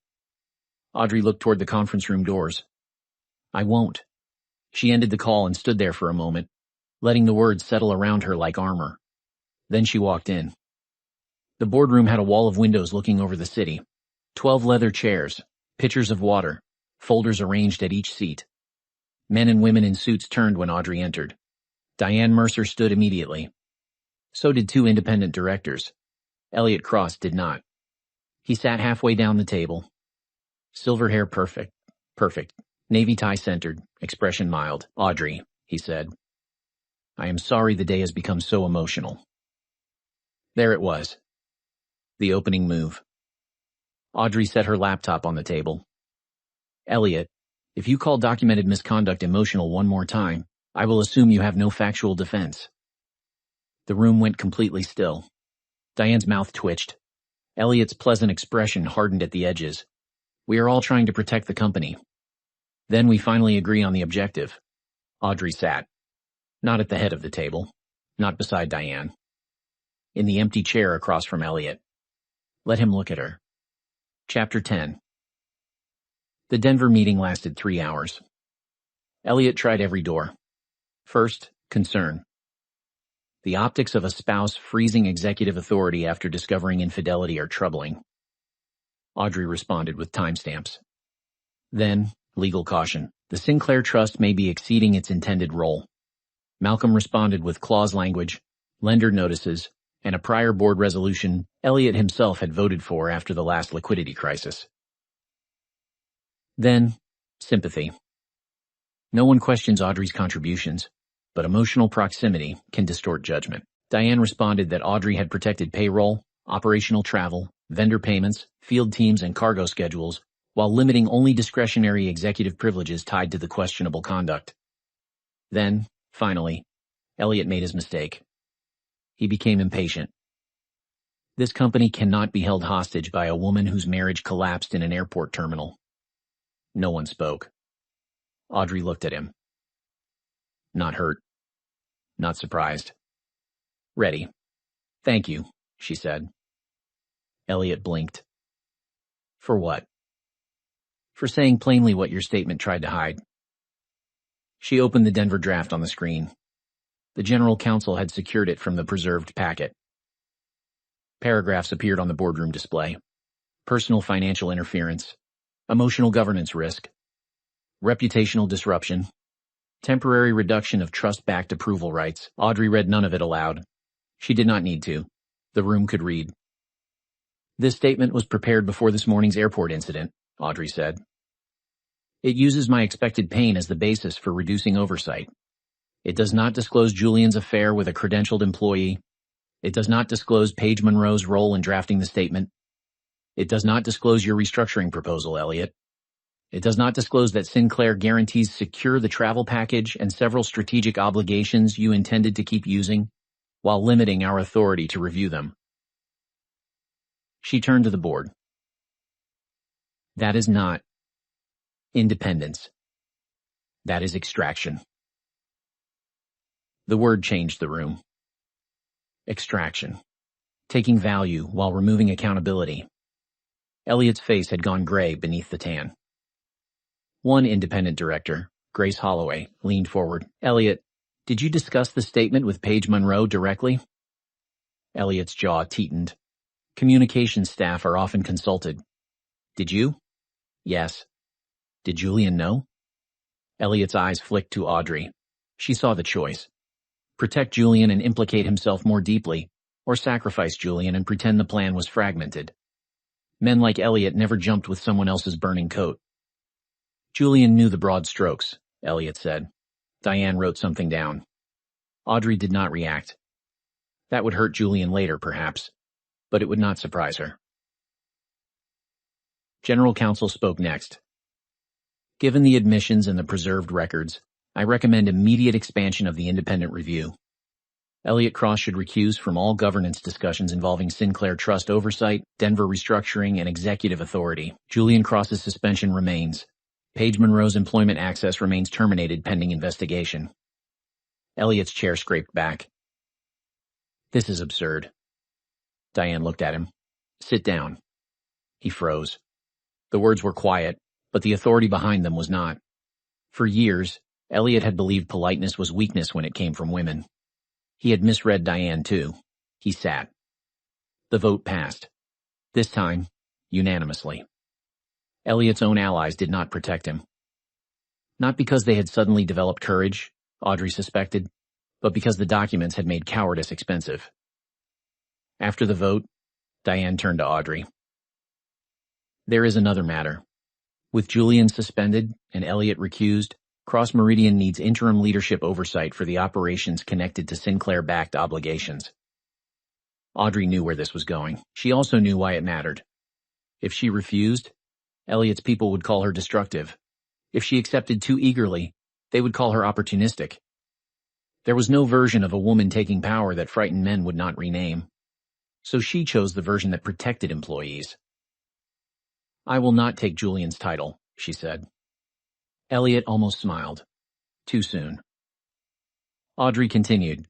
Audrey looked toward the conference room doors. I won't. She ended the call and stood there for a moment, letting the words settle around her like armor. Then she walked in. The boardroom had a wall of windows looking over the city. 12 leather chairs, pitchers of water, folders arranged at each seat. Men and women in suits turned when Audrey entered. Diane Mercer stood immediately. So did 2 independent directors. Elliot Cross did not. He sat halfway down the table. Silver hair perfect. Navy tie centered, expression mild. Audrey, he said. I am sorry the day has become so emotional. There it was. The opening move. Audrey set her laptop on the table. Elliot, if you call documented misconduct emotional one more time, I will assume you have no factual defense. The room went completely still. Diane's mouth twitched. Elliot's pleasant expression hardened at the edges. We are all trying to protect the company. Then we finally agree on the objective. Audrey sat. Not at the head of the table. Not beside Diane. In the empty chair across from Elliot. Let him look at her. Chapter 10. The Denver meeting lasted 3 hours. Elliot tried every door. First, concern. The optics of a spouse freezing executive authority after discovering infidelity are troubling. Audrey responded with timestamps. Then, legal caution. The Sinclair Trust may be exceeding its intended role. Malcolm responded with clause language, lender notices, and a prior board resolution Elliot himself had voted for after the last liquidity crisis. Then, sympathy. No one questions Audrey's contributions, but emotional proximity can distort judgment. Diane responded that Audrey had protected payroll, operational travel, vendor payments, field teams, and cargo schedules, while limiting only discretionary executive privileges tied to the questionable conduct. Then, finally, Elliot made his mistake. He became impatient. This company cannot be held hostage by a woman whose marriage collapsed in an airport terminal. No one spoke. Audrey looked at him. Not hurt. Not surprised. Ready. Thank you, she said. Elliot blinked. For what? For saying plainly what your statement tried to hide. She opened the Denver draft on the screen. The general counsel had secured it from the preserved packet. Paragraphs appeared on the boardroom display. Personal financial interference, emotional governance risk, reputational disruption, temporary reduction of trust-backed approval rights. Audrey read none of it aloud. She did not need to. The room could read. This statement was prepared before this morning's airport incident, Audrey said. It uses my expected pain as the basis for reducing oversight. It does not disclose Julian's affair with a credentialed employee. It does not disclose Paige Monroe's role in drafting the statement. It does not disclose your restructuring proposal, Elliot. It does not disclose that Sinclair guarantees secure the travel package and several strategic obligations you intended to keep using, while limiting our authority to review them. She turned to the board. That is not independence. That is extraction. The word changed the room. Extraction. Taking value while removing accountability. Elliot's face had gone gray beneath the tan. One independent director, Grace Holloway, leaned forward. Elliot, did you discuss the statement with Paige Monroe directly? Elliot's jaw tightened. Communications staff are often consulted. Did you? Yes. Did Julian know? Elliot's eyes flicked to Audrey. She saw the choice. Protect Julian and implicate himself more deeply, or sacrifice Julian and pretend the plan was fragmented. Men like Elliot never jumped with someone else's burning coat. Julian knew the broad strokes, Elliot said. Diane wrote something down. Audrey did not react. That would hurt Julian later, perhaps, but it would not surprise her. General Counsel spoke next. Given the admissions and the preserved records, I recommend immediate expansion of the independent review. Elliot Cross should recuse from all governance discussions involving Sinclair Trust oversight, Denver restructuring, and executive authority. Julian Cross's suspension remains. Paige Monroe's employment access remains terminated pending investigation. Elliot's chair scraped back. This is absurd. Diane looked at him. Sit down. He froze. The words were quiet, but the authority behind them was not. For years, Elliot had believed politeness was weakness when it came from women. He had misread Diane, too. He sat. The vote passed. This time, unanimously. Elliot's own allies did not protect him. Not because they had suddenly developed courage, Audrey suspected, but because the documents had made cowardice expensive. After the vote, Diane turned to Audrey. There is another matter. With Julian suspended and Elliot recused, Cross Meridian needs interim leadership oversight for the operations connected to Sinclair-backed obligations. Audrey knew where this was going. She also knew why it mattered. If she refused, Elliot's people would call her destructive. If she accepted too eagerly, they would call her opportunistic. There was no version of a woman taking power that frightened men would not rename. So she chose the version that protected employees. I will not take Julian's title, she said. Elliot almost smiled. Too soon. Audrey continued,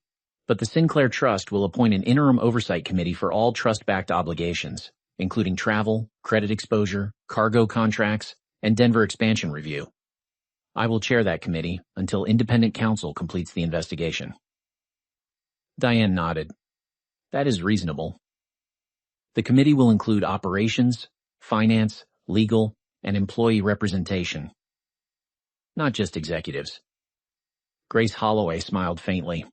but the Sinclair Trust will appoint an interim oversight committee for all trust-backed obligations, including travel, credit exposure, cargo contracts, and Denver expansion review. I will chair that committee until independent counsel completes the investigation. Diane nodded. That is reasonable. The committee will include operations, finance, legal, and employee representation. Not just executives. Grace Holloway smiled faintly.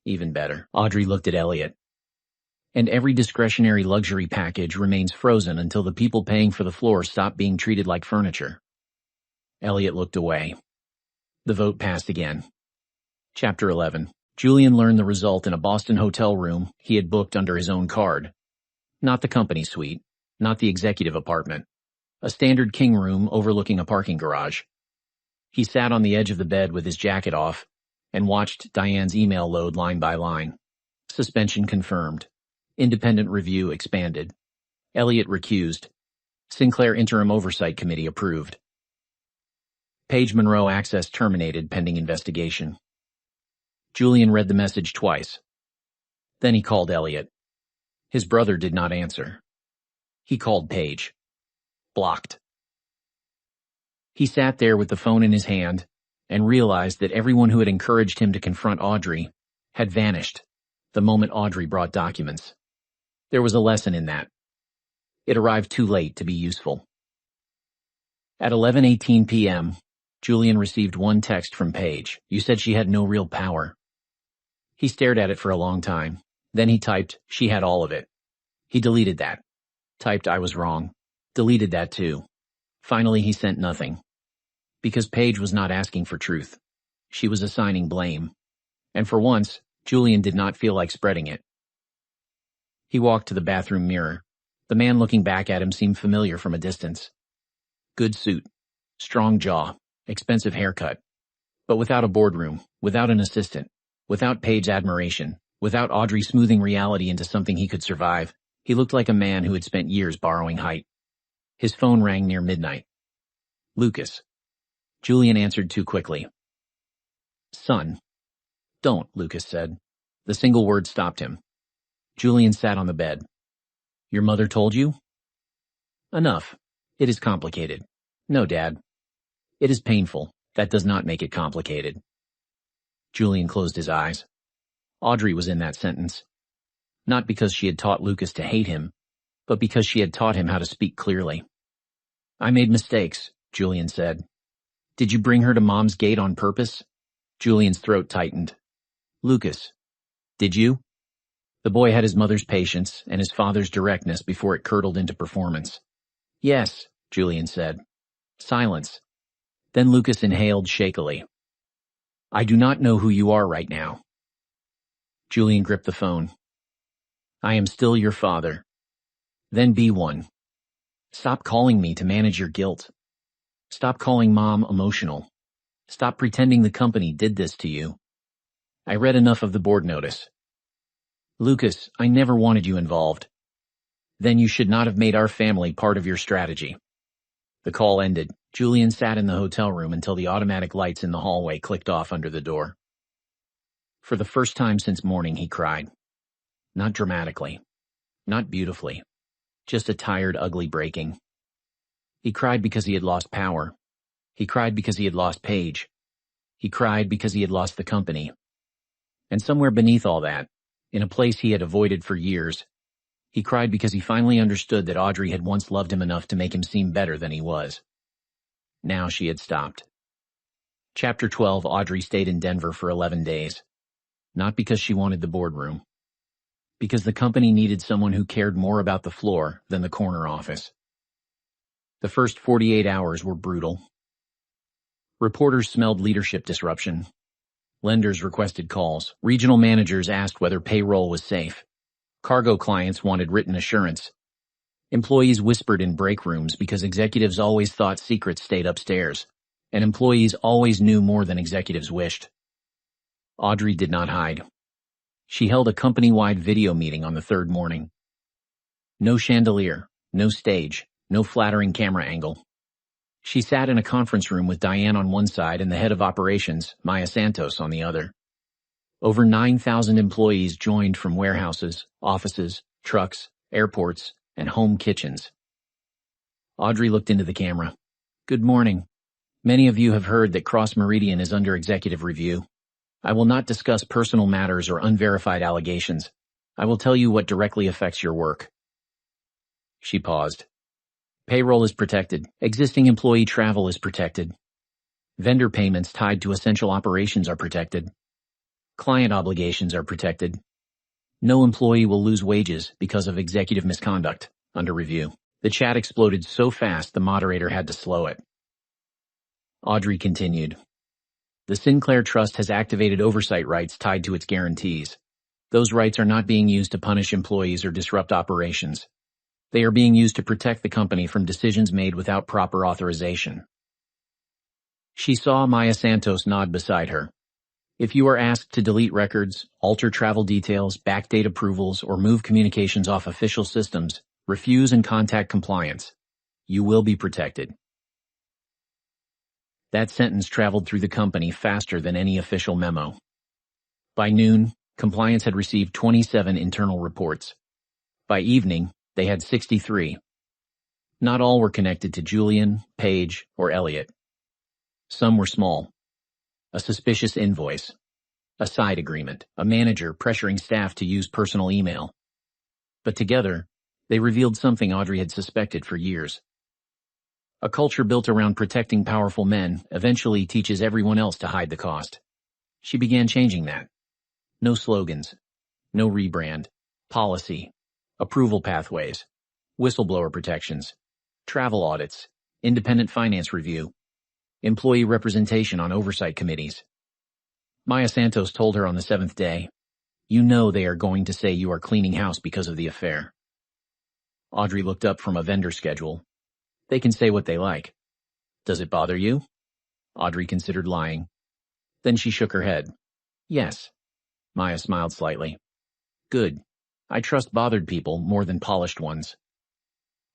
Even better. Audrey looked at Elliot. And every discretionary luxury package remains frozen until the people paying for the floor stop being treated like furniture. Elliot looked away. The vote passed again. Chapter 11. Julian learned the result in a Boston hotel room he had booked under his own card. Not the company suite, not the executive apartment. A standard king room overlooking a parking garage. He sat on the edge of the bed with his jacket off and watched Diane's email load line by line. Suspension confirmed. Independent review expanded. Elliot recused. Sinclair Interim Oversight Committee approved. Paige Monroe access terminated pending investigation. Julian read the message twice. Then he called Elliot. His brother did not answer. He called Paige. Blocked. He sat there with the phone in his hand, and realized that everyone who had encouraged him to confront Audrey had vanished the moment Audrey brought documents. There was a lesson in that. It arrived too late to be useful. At 11:18 p.m., Julian received one text from Paige. You said she had no real power. He stared at it for a long time. Then he typed, she had all of it. He deleted that. Typed, I was wrong. Deleted that too. Finally, he sent nothing. Because Paige was not asking for truth. She was assigning blame. And for once, Julian did not feel like spreading it. He walked to the bathroom mirror. The man looking back at him seemed familiar from a distance. Good suit, strong jaw, expensive haircut. But without a boardroom, without an assistant, without Paige's admiration, without Audrey smoothing reality into something he could survive, he looked like a man who had spent years borrowing height. His phone rang near midnight. Lucas. Julian answered too quickly. Son. Don't, Lucas said. The single word stopped him. Julian sat on the bed. Your mother told you? Enough. It is complicated. No, Dad. It is painful. That does not make it complicated. Julian closed his eyes. Audrey was in that sentence. Not because she had taught Lucas to hate him, but because she had taught him how to speak clearly. I made mistakes, Julian said. Did you bring her to Mom's gate on purpose? Julian's throat tightened. Lucas, did you? The boy had his mother's patience and his father's directness before it curdled into performance. Yes, Julian said. Silence. Then Lucas inhaled shakily. I do not know who you are right now. Julian gripped the phone. I am still your father. Then be one. Stop calling me to manage your guilt. Stop calling Mom emotional. Stop pretending the company did this to you. I read enough of the board notice. Lucas, I never wanted you involved. Then you should not have made our family part of your strategy. The call ended. Julian sat in the hotel room until the automatic lights in the hallway clicked off under the door. For the first time since morning, he cried. Not dramatically. Not beautifully. Just a tired, ugly breaking. He cried because he had lost power. He cried because he had lost Paige. He cried because he had lost the company. And somewhere beneath all that, in a place he had avoided for years, he cried because he finally understood that Audrey had once loved him enough to make him seem better than he was. Now she had stopped. Chapter 12. Audrey stayed in Denver for 11 days. Not because she wanted the boardroom. Because the company needed someone who cared more about the floor than the corner office. The first 48 hours were brutal. Reporters smelled leadership disruption. Lenders requested calls. Regional managers asked whether payroll was safe. Cargo clients wanted written assurance. Employees whispered in break rooms because executives always thought secrets stayed upstairs, and employees always knew more than executives wished. Audrey did not hide. She held a company-wide video meeting on the third morning. No chandelier, no stage, no flattering camera angle. She sat in a conference room with Diane on one side and the head of operations, Maya Santos, on the other. Over 9,000 employees joined from warehouses, offices, trucks, airports, and home kitchens. Audrey looked into the camera. Good morning. Many of you have heard that Cross Meridian is under executive review. I will not discuss personal matters or unverified allegations. I will tell you what directly affects your work. She paused. Payroll is protected. Existing employee travel is protected. Vendor payments tied to essential operations are protected. Client obligations are protected. No employee will lose wages because of executive misconduct under review. The chat exploded so fast the moderator had to slow it. Audrey continued. The Sinclair Trust has activated oversight rights tied to its guarantees. Those rights are not being used to punish employees or disrupt operations. They are being used to protect the company from decisions made without proper authorization. She saw Maya Santos nod beside her. If you are asked to delete records, alter travel details, backdate approvals, or move communications off official systems, refuse and contact compliance. You will be protected. That sentence traveled through the company faster than any official memo. By noon, compliance had received 27 internal reports. By evening, they had 63. Not all were connected to Julian, Paige, or Elliot. Some were small. a suspicious invoice, a side agreement, a manager pressuring staff to use personal email. But together, they revealed something Audrey had suspected for years. A culture built around protecting powerful men eventually teaches everyone else to hide the cost. She began changing that. No slogans, no rebrand, policy, approval pathways, whistleblower protections, travel audits, independent finance review, employee representation on oversight committees. Maya Santos told her on the 7th day, "You know they are going to say you are cleaning house because of the affair." Audrey looked up from a vendor schedule. They can say what they like. Does it bother you? Audrey considered lying. Then she shook her head. Yes. Maya smiled slightly. Good. I trust bothered people more than polished ones.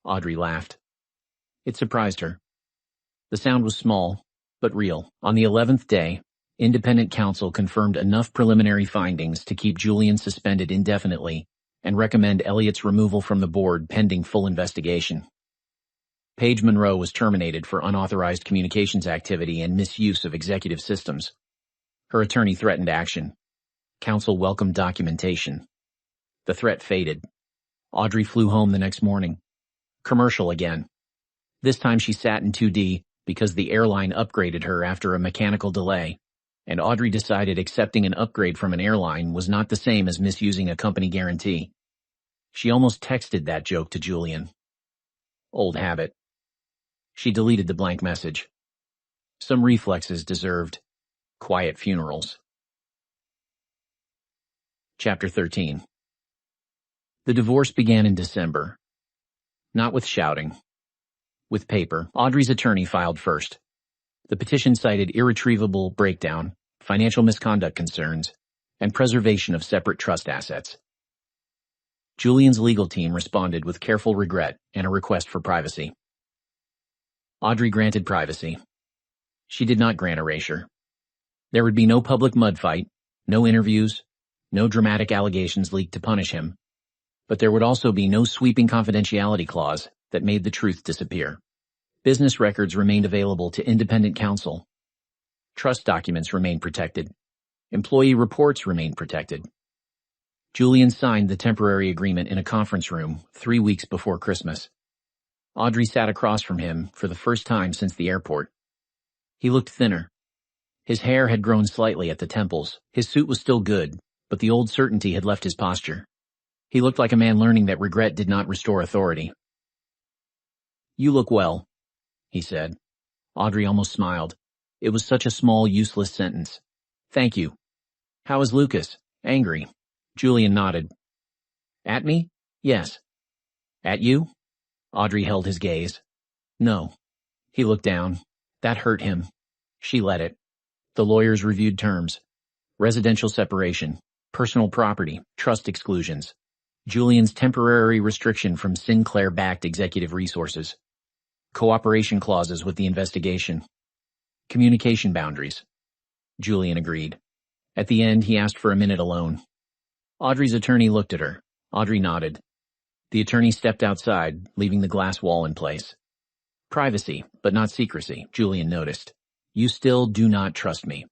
Audrey laughed. It surprised her. The sound was small, but real. On the 11th day, independent counsel confirmed enough preliminary findings to keep Julian suspended indefinitely and recommend Elliott's removal from the board pending full investigation. Paige Monroe was terminated for unauthorized communications activity and misuse of executive systems. Her attorney threatened action. Counsel welcomed documentation. The threat faded. Audrey flew home the next morning. Commercial again. This time she sat in 2D because the airline upgraded her after a mechanical delay, and Audrey decided accepting an upgrade from an airline was not the same as misusing a company guarantee. She almost texted that joke to Julian. Old habit. She deleted the blank message. Some reflexes deserved quiet funerals. Chapter 13. The divorce began in December. Not with shouting. With paper. Audrey's attorney filed first. The petition cited irretrievable breakdown, financial misconduct concerns, and preservation of separate trust assets. Julian's legal team responded with careful regret and a request for privacy. Audrey granted privacy. She did not grant erasure. There would be no public mud fight, no interviews, no dramatic allegations leaked to punish him, but there would also be no sweeping confidentiality clause that made the truth disappear. Business records remained available to independent counsel. Trust documents remained protected. Employee reports remained protected. Julian signed the temporary agreement in a conference room 3 weeks before Christmas. Audrey sat across from him for the first time since the airport. He looked thinner. His hair had grown slightly at the temples. His suit was still good, but the old certainty had left his posture. He looked like a man learning that regret did not restore authority. You look well, he said. Audrey almost smiled. It was such a small, useless sentence. Thank you. How is Lucas? Angry. Julian nodded. At me? Yes. At you? Audrey held his gaze. No. He looked down. That hurt him. She let it. The lawyers reviewed terms. Residential separation, personal property, trust exclusions. Julian's temporary restriction from Sinclair-backed executive resources. Cooperation clauses with the investigation. Communication boundaries. Julian agreed. At the end, he asked for a minute alone. Audrey's attorney looked at her. Audrey nodded. The attorney stepped outside, leaving the glass wall in place. Privacy, but not secrecy, Julian noticed. You still do not trust me.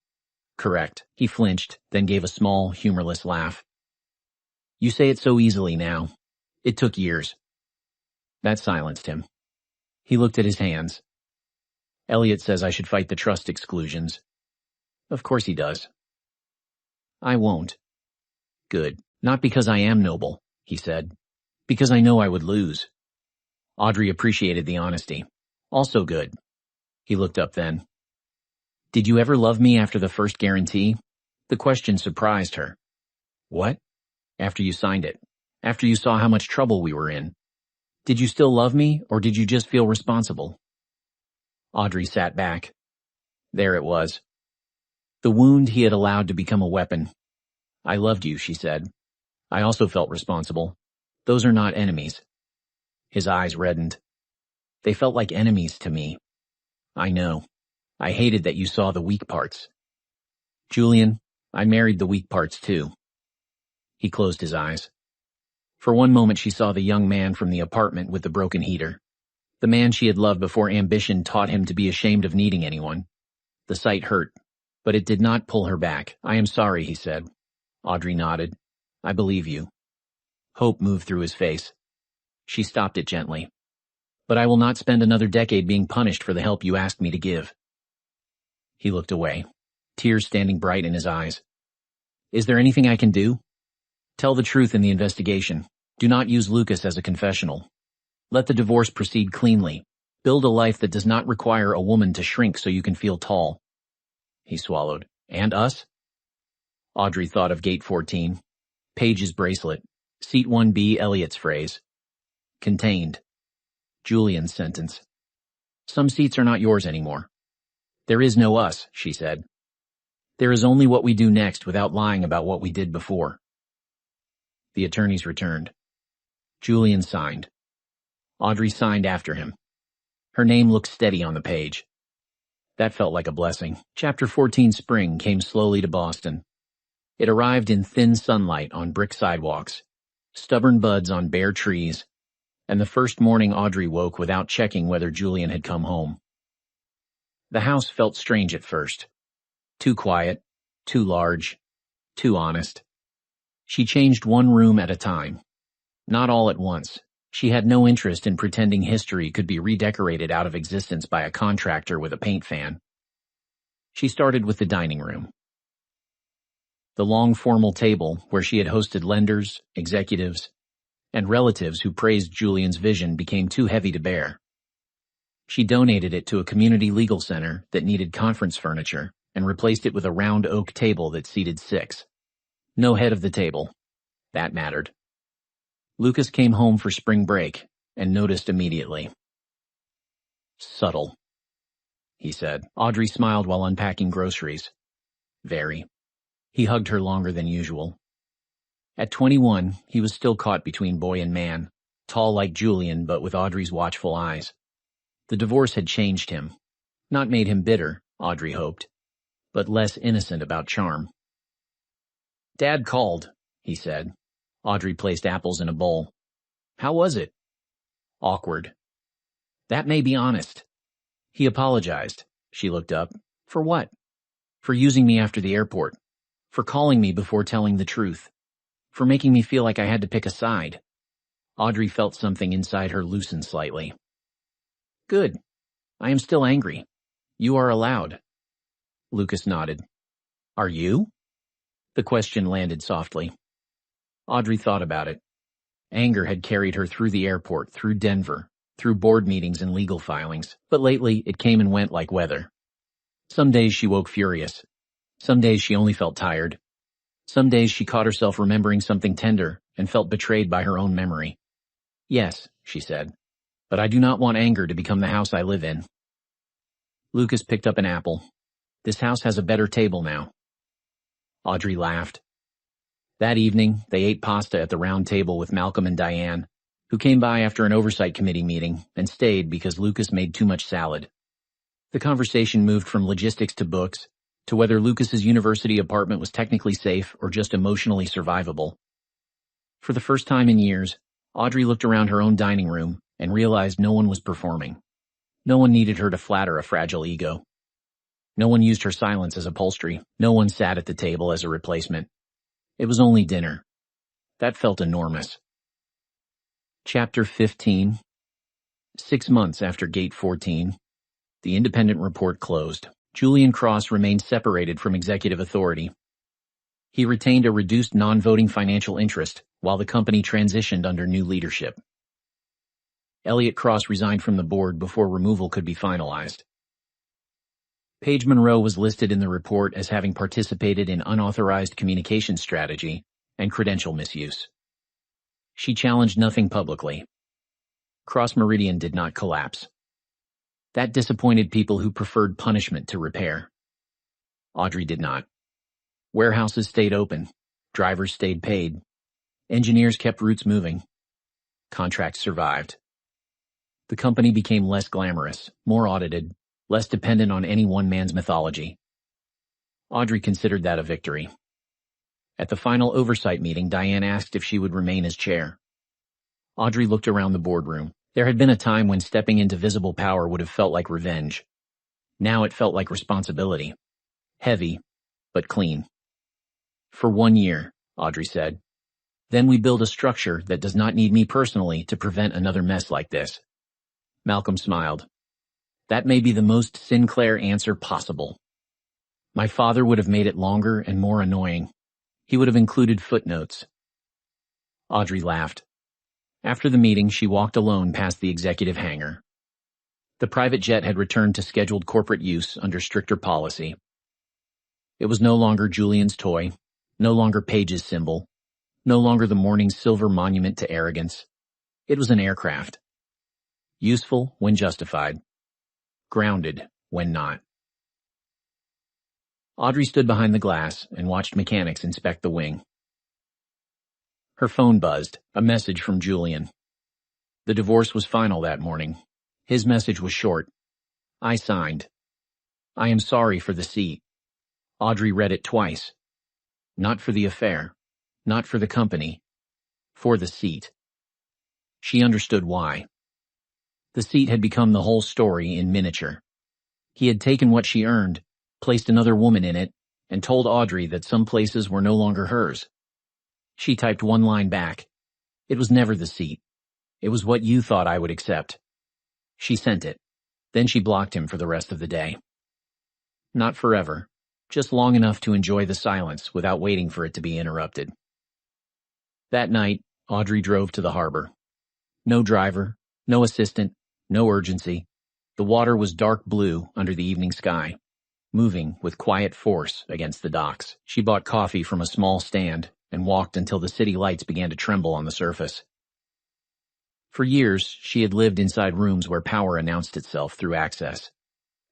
Correct. He flinched, then gave a small, humorless laugh. You say it so easily now. It took years. That silenced him. He looked at his hands. Elliott says I should fight the trust exclusions. Of course he does. I won't. Good. Not because I am noble, he said. Because I know I would lose. Audrey appreciated the honesty. Also good. He looked up then. Did you ever love me after the first guarantee? The question surprised her. What? After you signed it. After you saw how much trouble we were in. Did you still love me, or did you just feel responsible? Audrey sat back. There it was. The wound he had allowed to become a weapon. I loved you, she said. I also felt responsible. Those are not enemies. His eyes reddened. They felt like enemies to me. I know. I hated that you saw the weak parts. Julian, I married the weak parts too. He closed his eyes. For one moment she saw the young man from the apartment with the broken heater. The man she had loved before ambition taught him to be ashamed of needing anyone. The sight hurt. But it did not pull her back. "I am sorry," he said. Audrey nodded. "I believe you." Hope moved through his face. She stopped it gently. "But I will not spend another decade being punished for the help you asked me to give." He looked away, tears standing bright in his eyes. "Is there anything I can do? Tell the truth in the investigation. Do not use Lucas as a confessional. Let the divorce proceed cleanly. Build a life that does not require a woman to shrink so you can feel tall." He swallowed. "And us?" Audrey thought of Gate 14, Paige's bracelet, Seat 1B, Elliot's phrase. Contained. Julian's sentence. "Some seats are not yours anymore." "There is no us," she said. "There is only what we do next without lying about what we did before." The attorneys returned. Julian signed. Audrey signed after him. Her name looked steady on the page. That felt like a blessing. Chapter 14 Spring came slowly to Boston. It arrived in thin sunlight on brick sidewalks, stubborn buds on bare trees, and the first morning Audrey woke without checking whether Julian had come home. The house felt strange at first. Too quiet, too large, too honest. She changed one room at a time. Not all at once. She had no interest in pretending history could be redecorated out of existence by a contractor with a paint fan. She started with the dining room. The long formal table where she had hosted lenders, executives, and relatives who praised Julian's vision became too heavy to bear. She donated it to a community legal center that needed conference furniture and replaced it with a round oak table that seated 6. No head of the table. That mattered. Lucas came home for spring break and noticed immediately. "Subtle," he said. Audrey smiled while unpacking groceries. "Very." He hugged her longer than usual. At 21, he was still caught between boy and man, tall like Julian but with Audrey's watchful eyes. The divorce had changed him. Not made him bitter, Audrey hoped, but less innocent about charm. "Dad called," he said. Audrey placed apples in a bowl. "How was it?" "Awkward." "That may be honest." "He apologized." She looked up. "For what?" "For using me after the airport. For calling me before telling the truth. For making me feel like I had to pick a side." Audrey felt something inside her loosen slightly. "Good. I am still angry. You are allowed." Lucas nodded. "Are you?" The question landed softly. Audrey thought about it. Anger had carried her through the airport, through Denver, through board meetings and legal filings, but lately it came and went like weather. Some days she woke furious. Some days she only felt tired. Some days she caught herself remembering something tender and felt betrayed by her own memory. "Yes," she said, "but I do not want anger to become the house I live in." Lucas picked up an apple. "This house has a better table now." Audrey laughed. That evening, they ate pasta at the round table with Malcolm and Diane, who came by after an oversight committee meeting and stayed because Lucas made too much salad. The conversation moved from logistics to books, to whether Lucas's university apartment was technically safe or just emotionally survivable. For the first time in years, Audrey looked around her own dining room and realized no one was performing. No one needed her to flatter a fragile ego. No one used her silence as upholstery. No one sat at the table as a replacement. It was only dinner. That felt enormous. Chapter 15. 6 months after Gate 14, the independent report closed. Julian Cross remained separated from executive authority. He retained a reduced non-voting financial interest while the company transitioned under new leadership. Elliot Cross resigned from the board before removal could be finalized. Paige Monroe was listed in the report as having participated in unauthorized communication strategy and credential misuse. She challenged nothing publicly. Cross Meridian did not collapse. That disappointed people who preferred punishment to repair. Audrey did not. Warehouses stayed open. Drivers stayed paid. Engineers kept routes moving. Contracts survived. The company became less glamorous, more audited, less dependent on any one man's mythology. Audrey considered that a victory. At the final oversight meeting, Diane asked if she would remain as chair. Audrey looked around the boardroom. There had been a time when stepping into visible power would have felt like revenge. Now it felt like responsibility. Heavy, but clean. For 1 year, Audrey said. Then we build a structure that does not need me personally to prevent another mess like this. Malcolm smiled. That may be the most Sinclair answer possible. My father would have made it longer and more annoying. He would have included footnotes. Audrey laughed. After the meeting, she walked alone past the executive hangar. The private jet had returned to scheduled corporate use under stricter policy. It was no longer Julian's toy, no longer Paige's symbol, no longer the morning's silver monument to arrogance. It was an aircraft. Useful when justified. Grounded when not. Audrey stood behind the glass and watched mechanics inspect the wing. Her phone buzzed, a message from Julian. The divorce was final that morning. His message was short. I signed. I am sorry for the seat. Audrey read it twice. Not for the affair. Not for the company. For the seat. She understood why. The seat had become the whole story in miniature. He had taken what she earned, placed another woman in it, and told Audrey that some places were no longer hers. She typed one line back. It was never the seat. It was what you thought I would accept. She sent it. Then she blocked him for the rest of the day. Not forever, just long enough to enjoy the silence without waiting for it to be interrupted. That night, Audrey drove to the harbor. No driver, no assistant, no urgency. The water was dark blue under the evening sky, moving with quiet force against the docks. She bought coffee from a small stand and walked until the city lights began to tremble on the surface. For years, she had lived inside rooms where power announced itself through access.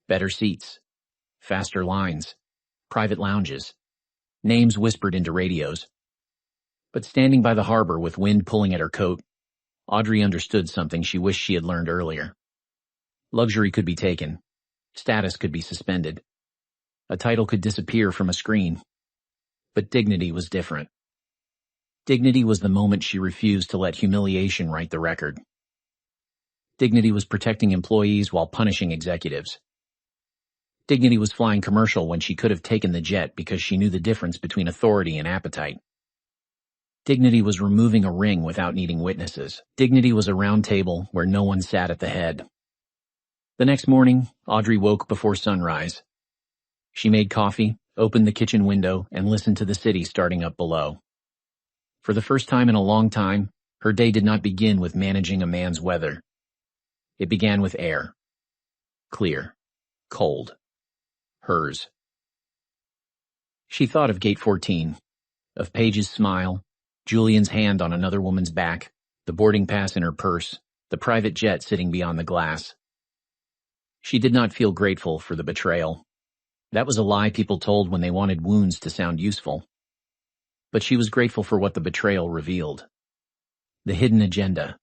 Better seats, faster lines, private lounges, names whispered into radios. But standing by the harbor with wind pulling at her coat, Audrey understood something she wished she had learned earlier. Luxury could be taken. Status could be suspended. A title could disappear from a screen. But dignity was different. Dignity was the moment she refused to let humiliation write the record. Dignity was protecting employees while punishing executives. Dignity was flying commercial when she could have taken the jet because she knew the difference between authority and appetite. Dignity was removing a ring without needing witnesses. Dignity was a round table where no one sat at the head. The next morning, Audrey woke before sunrise. She made coffee, opened the kitchen window, and listened to the city starting up below. For the first time in a long time, her day did not begin with managing a man's weather. It began with air. Clear. Cold. Hers. She thought of Gate 14, of Paige's smile, Julian's hand on another woman's back, the boarding pass in her purse, the private jet sitting beyond the glass. She did not feel grateful for the betrayal. That was a lie people told when they wanted wounds to sound useful. But she was grateful for what the betrayal revealed. The hidden agenda.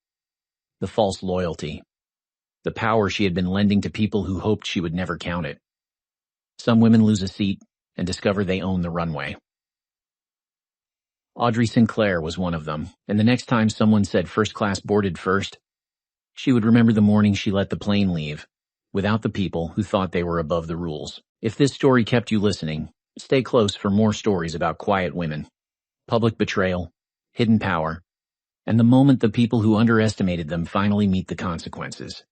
The false loyalty. The power she had been lending to people who hoped she would never count it. Some women lose a seat and discover they own the runway. Audrey Sinclair was one of them, and the next time someone said first class boarded first, she would remember the morning she let the plane leave, without the people who thought they were above the rules. If this story kept you listening, stay close for more stories about quiet women, public betrayal, hidden power, and the moment the people who underestimated them finally meet the consequences.